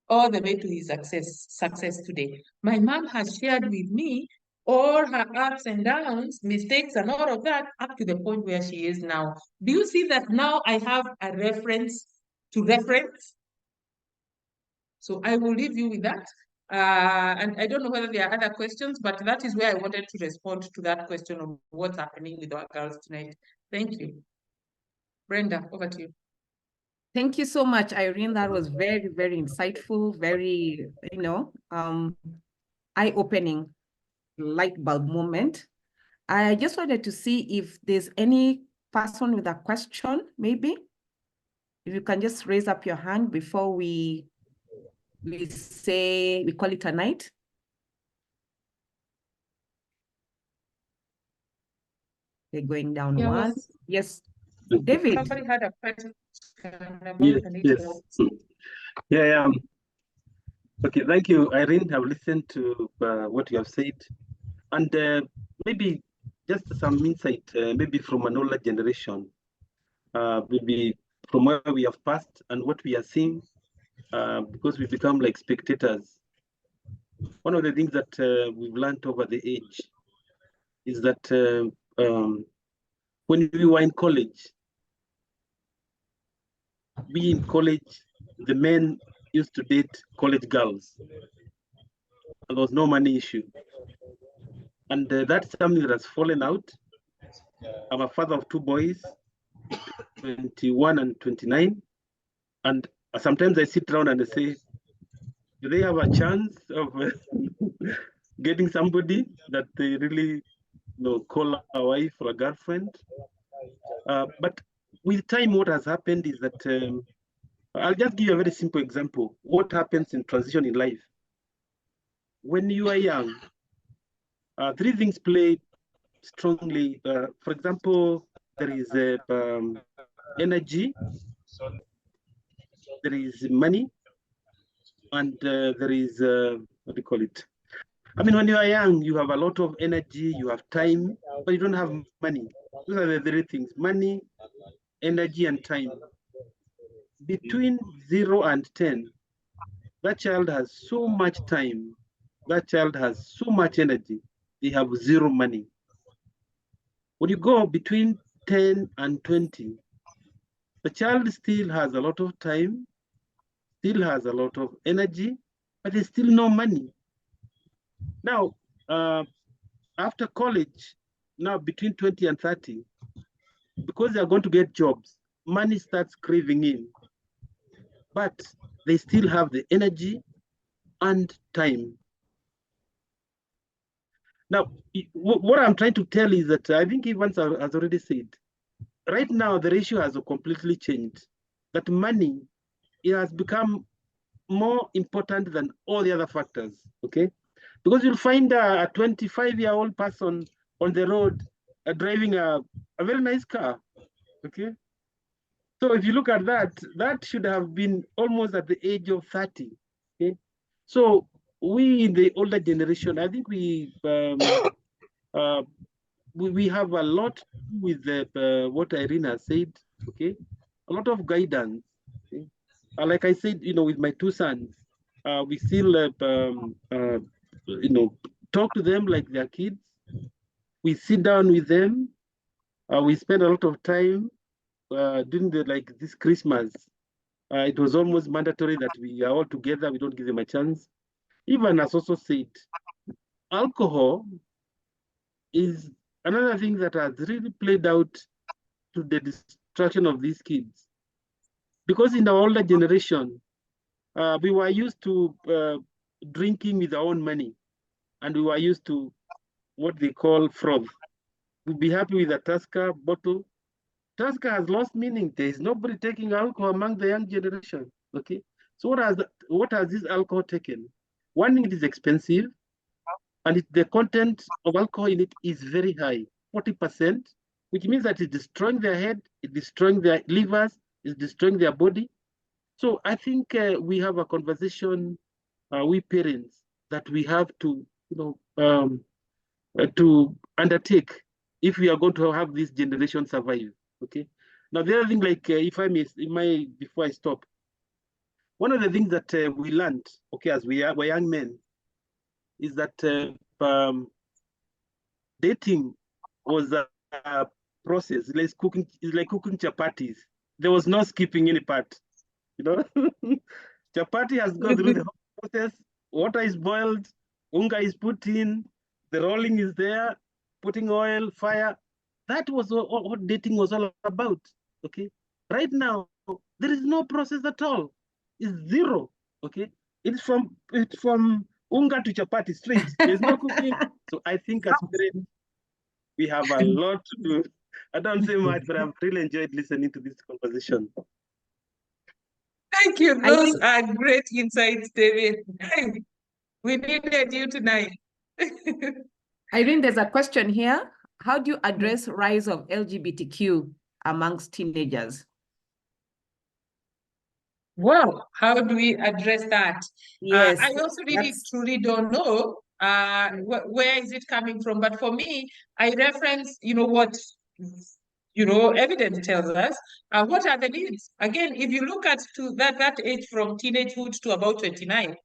Speaker 3: all the way to his success today. My mom has shared with me all her ups and downs, mistakes and all of that up to the point where she is now. Do you see that now I have a reference to reference? So I will leave you with that. And I don't know whether there are other questions, but that is where I wanted to respond to that question of what's happening with our girls tonight. Thank you. Brenda, over to you.
Speaker 1: Thank you so much, Irene. That was very, very insightful, very, eye-opening light bulb moment. I just wanted to see if there's any person with a question, maybe. If you can just raise up your hand before we call it a night. They're going down one. Yes, David.
Speaker 3: Somebody had a question about
Speaker 8: yes. Yeah. Okay, thank you, Irene. I've listened to what you have said. And maybe just some insight, maybe from an older generation, maybe from where we have passed and what we are seeing, because we become like spectators. One of the things that we've learned over the age is that when we were in college, the men used to date college girls. And there was no money issue. And that's something that has fallen out. I'm a father of two boys, 21 and 29. And sometimes I sit around and I say, do they have a chance of getting somebody that they really call a wife or a girlfriend? But with time, what has happened is that I'll just give you a very simple example. What happens in transition in life? When you are young, three things play strongly. For example, there is energy, there is money, and there is what do you call it? I mean, when you are young, you have a lot of energy, you have time, but you don't have money. Those are the three things: money, energy, and time. Between 0 and 10, that child has so much time, that child has so much energy, they have zero money. When you go between 10 and 20, the child still has a lot of time, still has a lot of energy, but there's still no money. Now, after college, now between 20 and 30, because they are going to get jobs, money starts craving in, but they still have the energy and time. Now, what I'm trying to tell is that I think Evans has already said, right now the ratio has completely changed. That money, it has become more important than all the other factors, okay? Because you'll find a 25-year-old person on the road driving a very nice car, okay? So if you look at that, that should have been almost at the age of 30, okay? So we in the older generation, I think we have a lot with what Irina said, okay? A lot of guidance, okay? Like I said, with my two sons, we still, talk to them like they're kids. We sit down with them. We spend a lot of time during this Christmas. It was almost mandatory that we are all together. We don't give them a chance. Even as also said, alcohol is another thing that has really played out to the destruction of these kids. Because in the older generation, we were used to drinking with our own money, and we were used to what they call froth. We'd be happy with a Tusker bottle. Tusker has lost meaning. There is nobody taking alcohol among the young generation. Okay, so what has this alcohol taken? One, it is expensive, and the content of alcohol in it is very high, 40%, which means that it's destroying their head, it's destroying their livers, it's destroying their body. So I think we have a conversation, we parents, that we have to, to undertake if we are going to have this generation survive. Okay. Now the other thing, if I may, before I stop, one of the things that we learned, okay, as we're young men, is that dating was a process. It's like cooking chapatis. There was no skipping any part. Chapati has gone through the whole process. Water is boiled, unga is put in, the rolling is there, putting oil, fire. That was what dating was all about. Okay. Right now, there is no process at all. It's zero. Okay. It's from unga to chapati straight. There's no cooking. So I think as parents, we have a lot to do. I don't say much, but I've really enjoyed listening to this conversation.
Speaker 3: Thank you. Those are great insights, David. We needed you tonight.
Speaker 1: Irene, there's a question here. How do you address rise of LGBTQ amongst teenagers?
Speaker 3: Well, how do we address that?
Speaker 1: Yes,
Speaker 3: I also really truly don't know where is it coming from. But for me, I reference, what evidence tells us. What are the needs? Again, if you look at that age from teenagehood to about 29,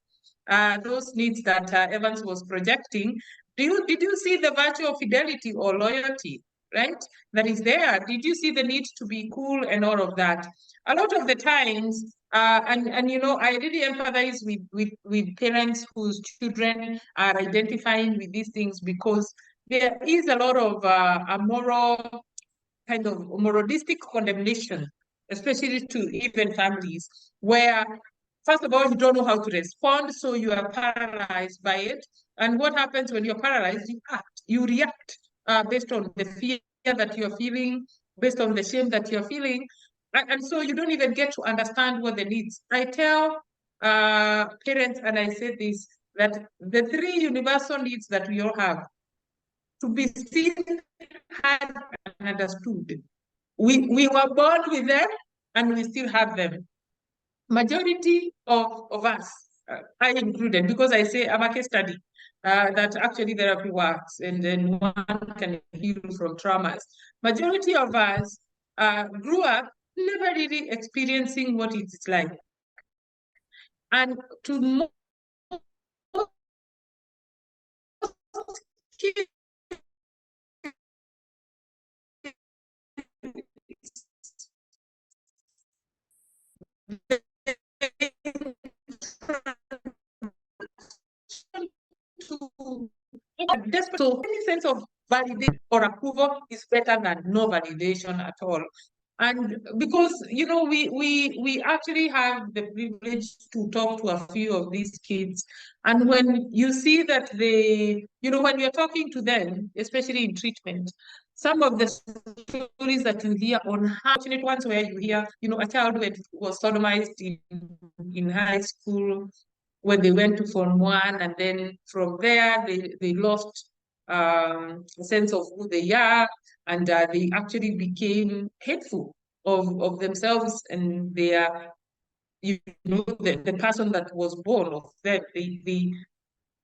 Speaker 3: those needs that Evans was projecting, did you see the virtue of fidelity or loyalty, right? That is there. Did you see the need to be cool and all of that? A lot of the times, and I really empathize with parents whose children are identifying with these things, because there is a lot of a moral kind of moralistic condemnation, especially to even families, where first of all, you don't know how to respond, so you are paralyzed by it. And what happens when you're paralyzed? You react based on the fear that you're feeling, based on the shame that you're feeling. And so you don't even get to understand what the needs. I tell parents, and I say this, that the three universal needs that we all have: to be seen, heard, and understood. We were born with them, and we still have them. Majority of us, I included, because I say I'm a case study. that actually therapy works, and then one can heal from traumas. Majority of us grew up never really experiencing what it's like. And to most kids, to desperate. So any sense of validation or approval is better than no validation at all. And because we actually have the privilege to talk to a few of these kids, and when you see that they, when you're talking to them, especially in treatment, some of the stories that you hear on how fortunate ones where you hear, a child who was sodomized in high school when they went to Form 1, and then from there they lost a sense of who they are, and they actually became hateful of themselves and their, the person that was born of them. They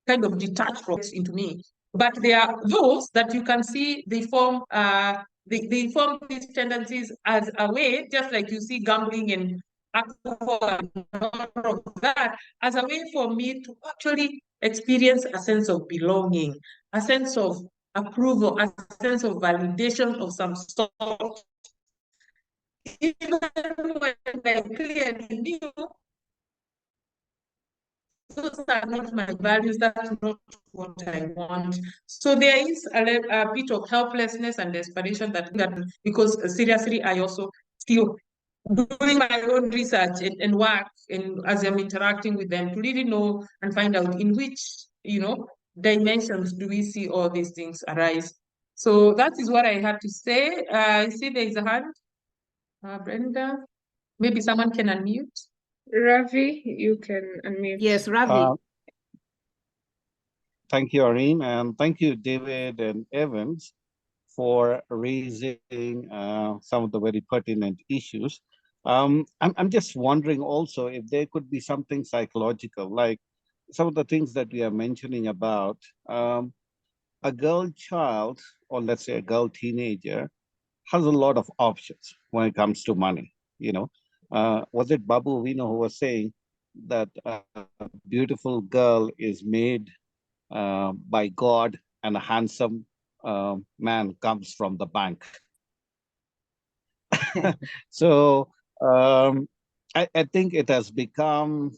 Speaker 3: kind of detached from into me. But there are those that you can see they form they form these tendencies as a way, just like you see gambling and alcohol and all of that, as a way for me to actually experience a sense of belonging, a sense of approval, a sense of validation of some sort, even when I clearly knew those are not my values, that's not what I want. So there is a bit of helplessness and desperation that because seriously, I also still doing my own research and work, and as I'm interacting with them to really know and find out in which, dimensions do we see all these things arise. So that is what I had to say. I see there is a hand. Brenda, maybe someone can unmute.
Speaker 2: Ravi, you can unmute.
Speaker 1: Yes, Ravi.
Speaker 9: Thank you, Irene, and thank you, David and Evans, for raising some of the very pertinent issues. I'm just wondering also if there could be something psychological, like some of the things that we are mentioning about a girl child, or let's say a girl teenager, has a lot of options when it comes to money. Was it Babu Vino who was saying that a beautiful girl is made by God, and a handsome man comes from the bank? So I think it has become,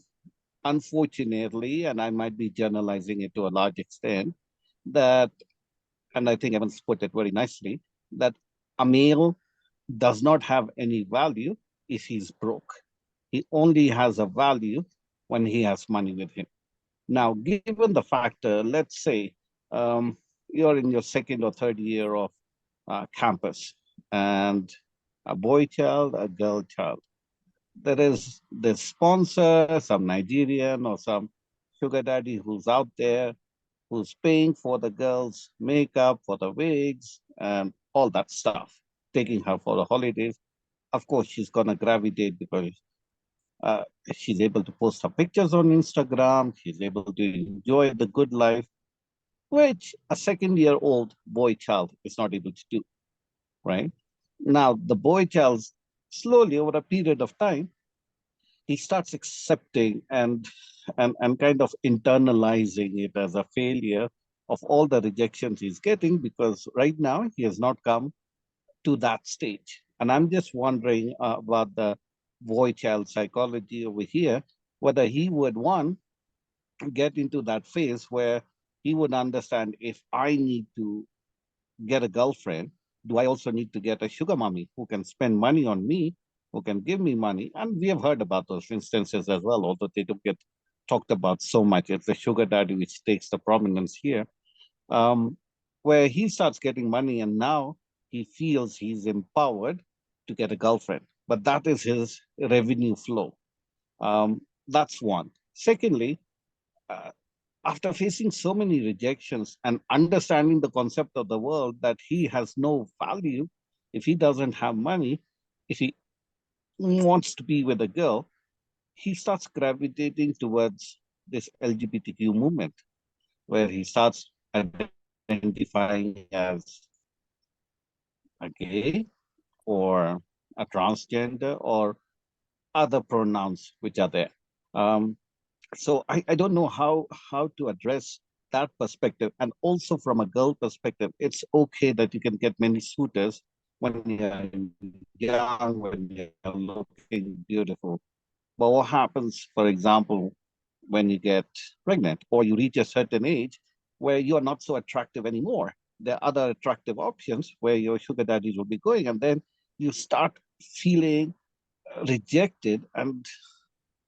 Speaker 9: unfortunately, and I might be generalizing it to a large extent, that, and I think Evans put it very nicely, that a male does not have any value if he's broke. He only has a value when he has money with him. Now, given the factor, let's say you're in your second or third year of campus, and a boy child, a girl child. There is the sponsor, some Nigerian or some sugar daddy who's out there, who's paying for the girl's makeup, for the wigs, and all that stuff, taking her for the holidays. Of course, she's going to gravitate because uh, she's able to post her pictures on Instagram. She's able to enjoy the good life, which a second-year-old boy child is not able to do, right? Now, the boy child, slowly over a period of time, he starts accepting and kind of internalizing it as a failure of all the rejections he's getting, because right now he has not come to that stage. And I'm just wondering about the boy child psychology over here, whether he would, one, get into that phase where he would understand, if I need to get a girlfriend, do I also need to get a sugar mommy who can spend money on me, who can give me money? And we have heard about those instances as well, although they don't get talked about so much. It's the sugar daddy which takes the prominence here, where he starts getting money and now he feels he's empowered to get a girlfriend. But that is his revenue flow. That's one. Secondly, after facing so many rejections and understanding the concept of the world that he has no value if he doesn't have money, if he wants to be with a girl, he starts gravitating towards this LGBTQ movement. where he starts identifying as a gay or a transgender or other pronouns which are there. So I don't know how to address that perspective. And also from a girl perspective, it's okay that you can get many suitors when you're young, when you're looking beautiful. But what happens, for example, when you get pregnant or you reach a certain age where you are not so attractive anymore? There are other attractive options where your sugar daddies will be going, and then you start feeling rejected and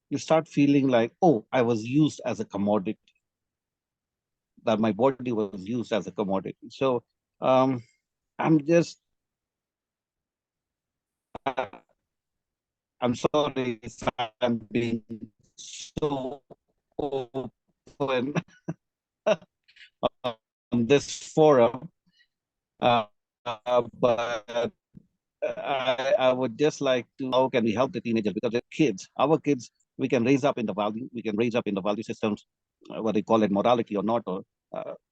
Speaker 9: you start feeling like, oh, I was used as a commodity, that my body was used as a commodity. So I'm just, I'm sorry if I'm being so open on this forum, but I would just like to, how can we help the teenagers? Because they're kids, our kids, we can raise up in the value, we can raise up in the value systems, what they call it, morality or not, or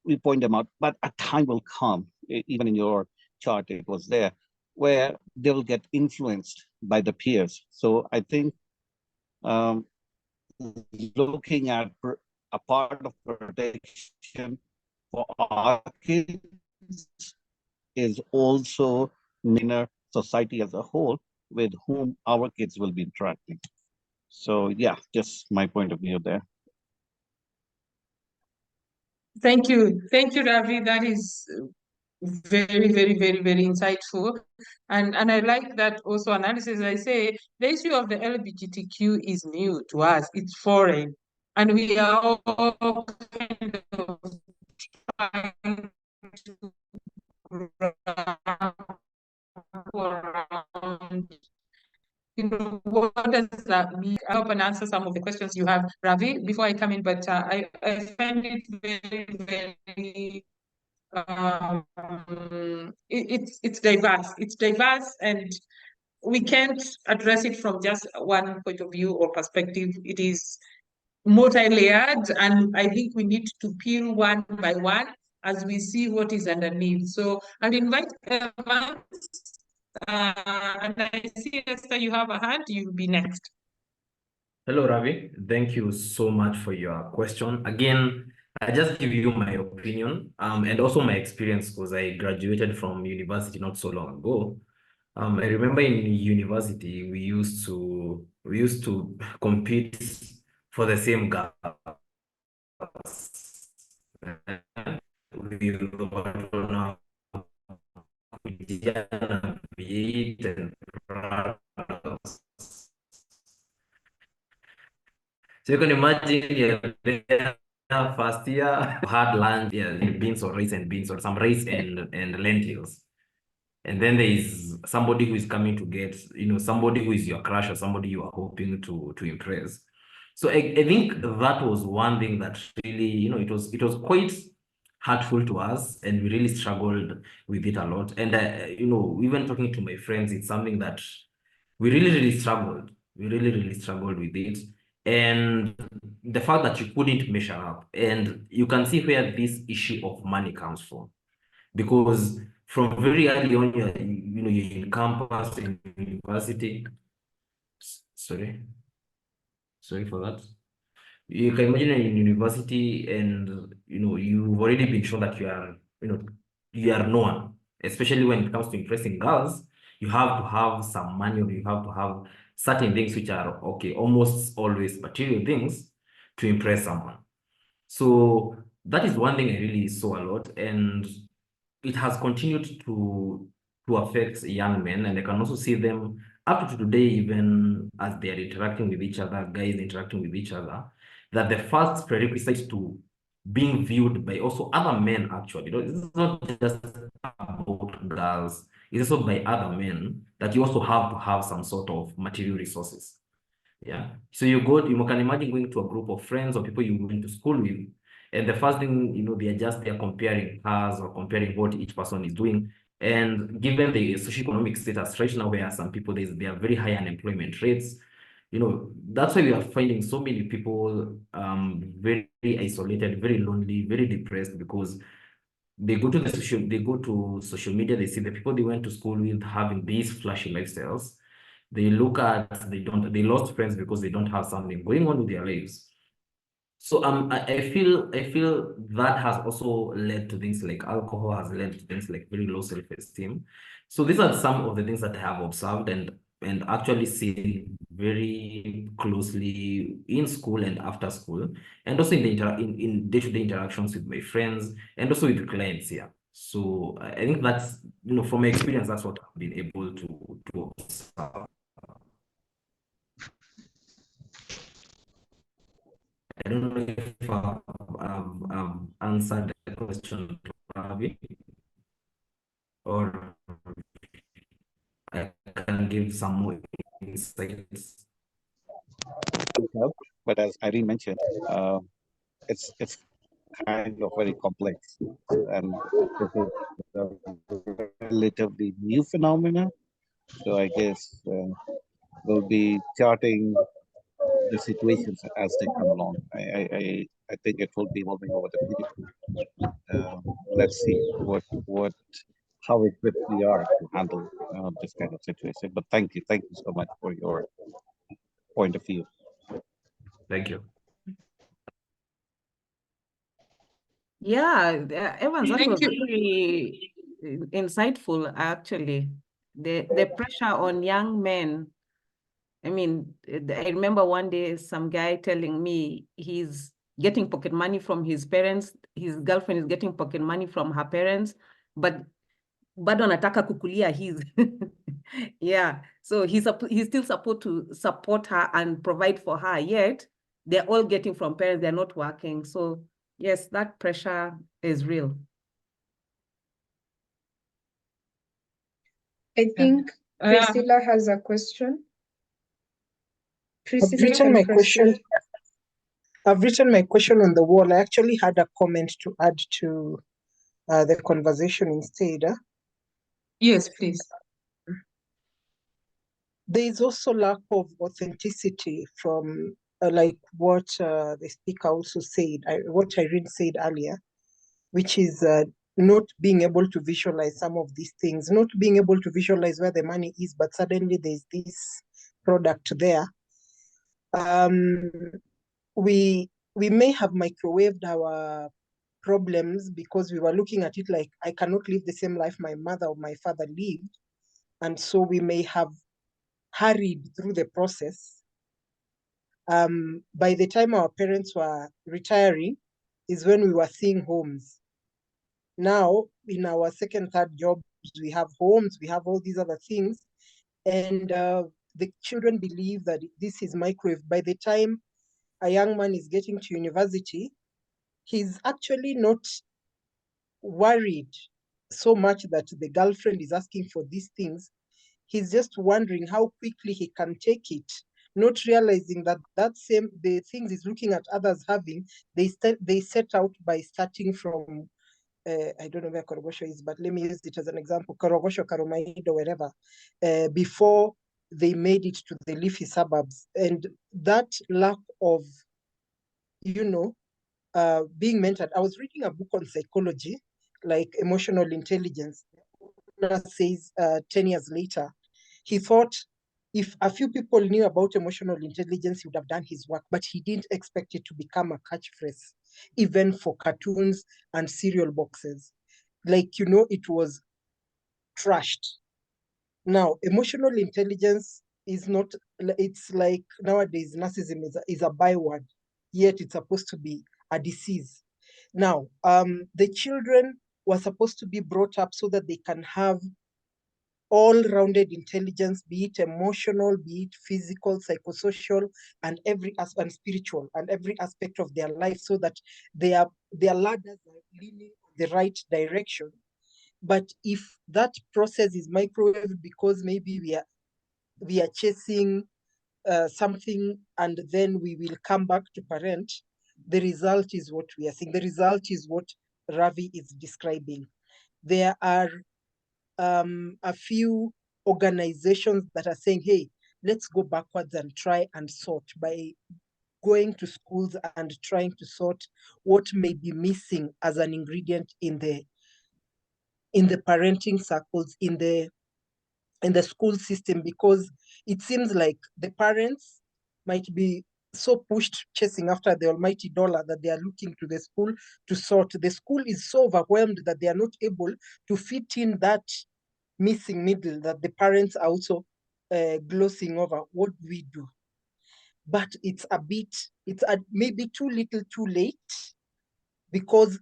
Speaker 9: we point them out, but a time will come, even in your chart, it was there, where they will get influenced by the peers. So I think looking at a part of protection for our kids is also inner society as a whole with whom our kids will be interacting. So yeah, just my point of view there.
Speaker 3: Thank you, Ravi. That is very, very, very, very insightful. And I like that also analysis. I say the issue of the LGBTQ is new to us, it's foreign. And we are all kind of trying to around, what does that mean? I hope and answer some of the questions you have, Ravi, before I come in, but I find it very, very it's diverse. It's diverse, and we can't address it from just one point of view or perspective. It is multi-layered, and I think we need to peel one by one as we see what is underneath. So I'll invite Evans, and I see Esther, you have a hand. You'll be next.
Speaker 7: Hello, Ravi. Thank you so much for your question. Again, I just give you my opinion and also my experience because I graduated from university not so long ago. I remember in university we used to compete for the same girls. We were on so you can imagine you're there first year, had lunch, yeah, beans or some rice and lentils. And then there is somebody who is coming to get, somebody who is your crush or somebody you are hoping to impress. So I think that was one thing that really, it was quite hurtful to us, and we really struggled with it a lot. And even talking to my friends, it's something that we really, really struggled. We really, really struggled with it. And the fact that you couldn't measure up, and you can see where this issue of money comes from, because from very early on, you're in campus, in university. Sorry for that. You can imagine in university, and you've already been shown that you are no one, especially when it comes to impressing girls. You have to have some money, or you have to have certain things which are okay, almost always material things to impress someone. So that is one thing I really saw a lot, and it has continued to affect young men, and I can also see them up to today, even as they are interacting with each other, guys interacting with each other, that the first prerequisite to being viewed by also other men, actually, it's not just about girls, it's also by other men, that you also have to have some sort of material resources. Yeah. So you can imagine going to a group of friends or people you went to school with, and the first thing, they're comparing cars or comparing what each person is doing. And given the socioeconomic status right now, where some people, there are very high unemployment rates, that's why we are finding so many people very isolated, very lonely, very depressed, because they go to social media, they see the people they went to school with having these flashy lifestyles. They look at, they lost friends because they don't have something going on with their lives. So I feel that has also led to things like alcohol, has led to things like very low self-esteem. So these are some of the things that I have observed and actually seen very closely in school and after school, and also in day-to-day interactions with my friends and also with clients here. So I think that's, from my experience, that's what I've been able to observe. I don't know if I've answered the question to Ravi, or I can give some more insights.
Speaker 9: But as Irene mentioned, it's kind of very complex, and this is a relatively new phenomena. So I guess we'll be charting the situations as they come along. I think it will be evolving over the period. Let's see how equipped we are to handle this kind of situation. But thank you so much for your point of view.
Speaker 7: Thank you.
Speaker 1: Yeah, Evans, that
Speaker 3: Thank
Speaker 1: was
Speaker 3: you.
Speaker 1: very insightful, actually. The pressure on young men. I mean, I remember one day some guy telling me he's getting pocket money from his parents, his girlfriend is getting pocket money from her parents, but bado anataka kukulia his. Yeah, so he's still supposed to support her and provide for her, yet they're all getting from parents, they're not working. So yes, that pressure is real.
Speaker 2: I think Priscilla has a question.
Speaker 10: I've written my question. I've written my question on the wall. I actually had a comment to add to the conversation instead.
Speaker 3: Yes, please.
Speaker 10: There is also lack of authenticity from like what the speaker also said, what Irene said earlier, which is not being able to visualize some of these things, not being able to visualize where the money is, but suddenly there's this product there. We may have microwaved our problems because we were looking at it like, I cannot live the same life my mother or my father lived. And so we may have hurried through the process. By the time our parents were retiring is when we were seeing homes. Now, in our second, third jobs, we have homes, we have all these other things. And the children believe that this is microwave. By the time a young man is getting to university, he's actually not worried so much that the girlfriend is asking for these things. He's just wondering how quickly he can take it, not realizing that the things he's looking at others having, they set out by starting from, I don't know where Korogosho is, but let me use it as an example, Korogosho, Karomaido, wherever, before they made it to the leafy suburbs. And that lack of, being mentored. I was reading a book on psychology, like emotional intelligence. Says 10 years later, he thought if a few people knew about emotional intelligence, he would have done his work, but he didn't expect it to become a catchphrase, even for cartoons and cereal boxes. Like, it was trashed. Now, emotional intelligence is not, it's like nowadays, narcissism is a byword, yet it's supposed to be a disease. Now, the children were supposed to be brought up so that they can have all-rounded intelligence, be it emotional, be it physical, psychosocial, and and spiritual, and every aspect of their life, so that their ladders are leaning in the right direction. But if that process is microwave because maybe we are chasing something and then we will come back to parent, the result is what we are seeing. The result is what Ravi is describing. There are a few organizations that are saying, hey, let's go backwards and try and sort by going to schools and trying to sort what may be missing as an ingredient in the parenting circles, in the school system, because it seems like the parents might be so pushed chasing after the almighty dollar that they are looking to the school to sort. The school is so overwhelmed that they are not able to fit in that missing middle that the parents are also glossing over. What do we do? But it's maybe too little too late, because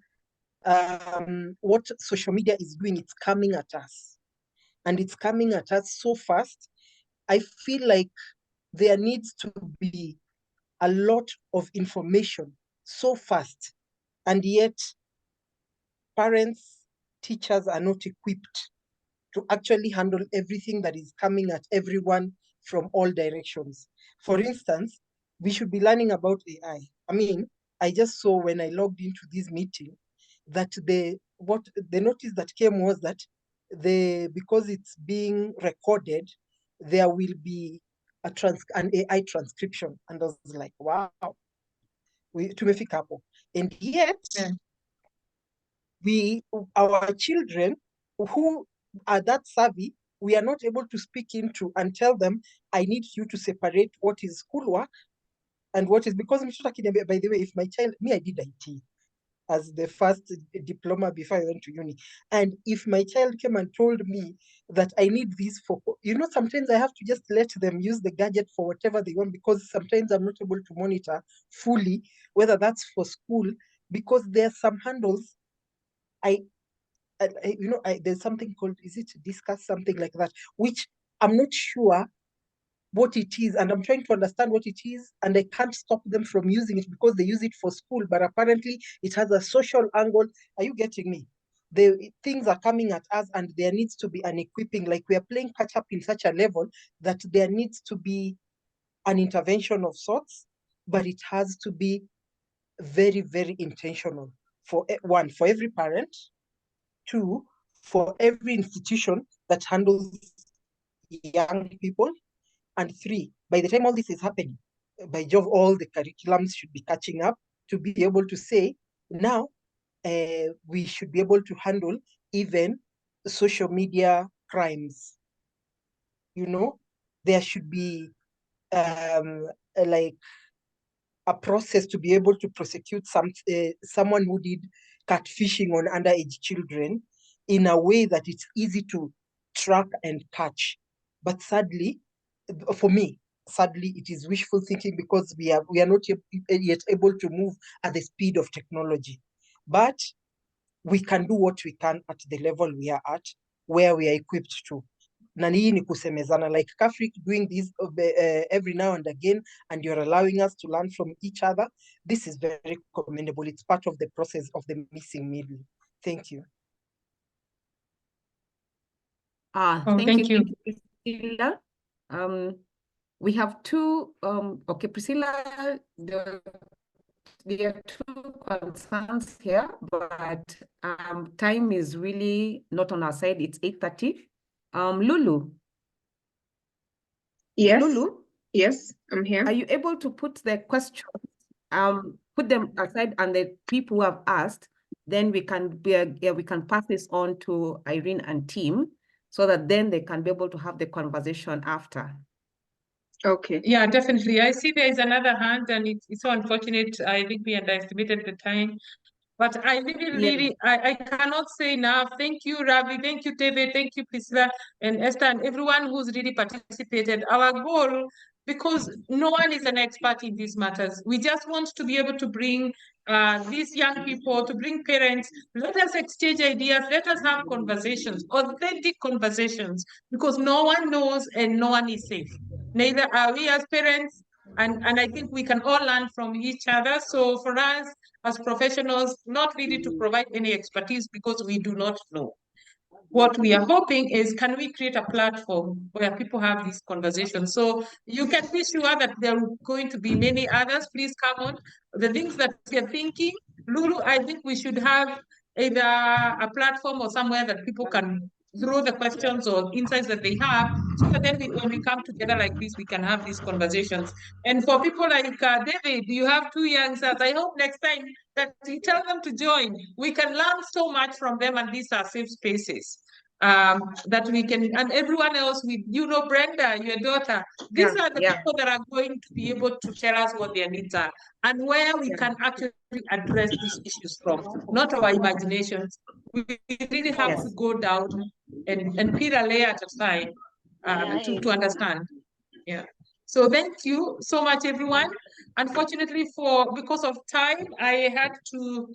Speaker 10: what social media is doing, it's coming at us. And it's coming at us so fast. I feel like there needs to be a lot of information so fast. And yet, parents, teachers are not equipped to actually handle everything that is coming at everyone from all directions. For instance, we should be learning about AI. I mean, I just saw when I logged into this meeting that the notice that came was that because it's being recorded, there will be an AI transcription. And I was like, wow, tumefika hapo. And yet, our children who are that savvy, we are not able to speak into and tell them, I need you to separate what is schoolwork and what is, because by the way, if my child, I did IT as the first diploma before I went to uni. And if my child came and told me that I need this for, sometimes I have to just let them use the gadget for whatever they want, because sometimes I'm not able to monitor fully whether that's for school, because there are some handles there's something called, is it discuss, something like that, which I'm not sure what it is, and I'm trying to understand what it is, and I can't stop them from using it because they use it for school, but apparently it has a social angle. Are you getting me? The things are coming at us, and there needs to be an equipping, like we are playing catch up in such a level that there needs to be an intervention of sorts, but it has to be very, very intentional. For one, for every parent; two, for every institution that handles young people; and three, by the time all this is happening, by Jove, all the curriculums should be catching up to be able to say, now we should be able to handle even social media crimes. There should be like a process to be able to prosecute someone who did catfishing on underage children in a way that it's easy to track and catch. But sadly, for me, it is wishful thinking, because we are not yet able to move at the speed of technology. But we can do what we can at the level we are at, where we are equipped to. Na hii ni kusemezana, like Kafrik doing this every now and again, and you're allowing us to learn from each other. This is very commendable. It's part of the process of the missing middle. Thank you.
Speaker 1: Thank you, Priscilla. We have two, okay, Priscilla, there are two concerns here, but time is really not on our side. It's 8:30. Lulu.
Speaker 2: Yes.
Speaker 1: Lulu?
Speaker 2: Yes, I'm here.
Speaker 1: Are you able to put the questions, put them aside, and the people who have asked, then we can pass this on to Irene and team, so that then they can be able to have the conversation after.
Speaker 2: Okay.
Speaker 3: Yeah, definitely. I see there is another hand, and it's so unfortunate. I think we underestimated the time. But I really, I cannot say enough. Thank you, Ravi. Thank you, David. Thank you, Priscilla and Esther, and everyone who's really participated. Our goal, because no one is an expert in these matters, we just want to be able to bring these young people, to bring parents. Let us exchange ideas. Let us have conversations, authentic conversations, because no one knows and no one is safe. Neither are we as parents, and I think we can all learn from each other. So for us as professionals, not really to provide any expertise because we do not know. What we are hoping is, can we create a platform where people have these conversations? So you can be sure that there are going to be many others. Please come on. The things that you're thinking, Lulu, I think we should have either a platform or somewhere that people can through the questions or insights that they have, so that then when we come together like this, we can have these conversations. And for people like David, you have two young sons. I hope next time that you tell them to join. We can learn so much from them, and these are safe spaces that we can, and everyone else with, Brenda, your daughter, these are the people that are going to be able to tell us what their needs are and where we can actually address these issues from, not our imaginations. We really have to go down and peel a layer at a time to understand. Yeah. So thank you so much, everyone. Unfortunately, because of time, I had to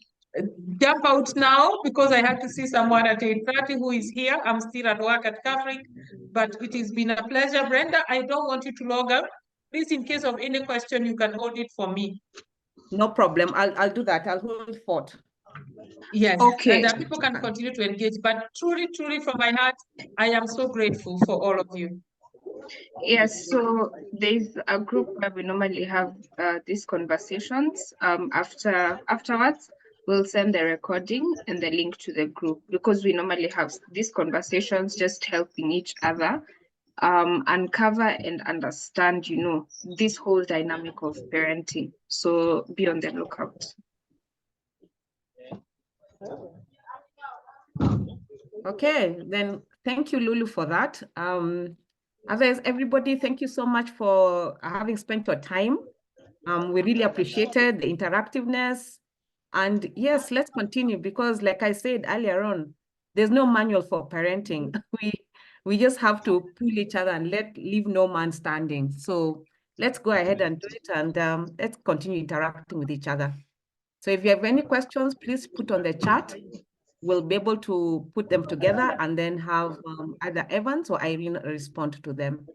Speaker 3: jump out now because I had to see someone at 8:30 who is here. I'm still at work at Catholic, but it has been a pleasure. Brenda, I don't want you to log out. Please, in case of any question, you can hold it for me.
Speaker 1: No problem. I'll do that. I'll hold fort.
Speaker 3: Yes.
Speaker 2: Okay.
Speaker 3: And people can continue to engage. But truly, truly, from my heart, I am so grateful for all of you.
Speaker 2: Yes, so there's a group where we normally have these conversations. Afterwards, we'll send the recording and the link to the group, because we normally have these conversations just helping each other uncover and understand, this whole dynamic of parenting. So be on the lookout.
Speaker 1: Okay, then thank you, Lulu, for that. Others, everybody, thank you so much for having spent your time. We really appreciated the interactiveness. And yes, let's continue, because like I said earlier on, there's no manual for parenting. We just have to pull each other and leave no man standing. So let's go ahead and do it, and let's continue interacting with each other. So if you have any questions, please put on the chat. We'll be able to put them together and then have either Evans or Irene respond to them.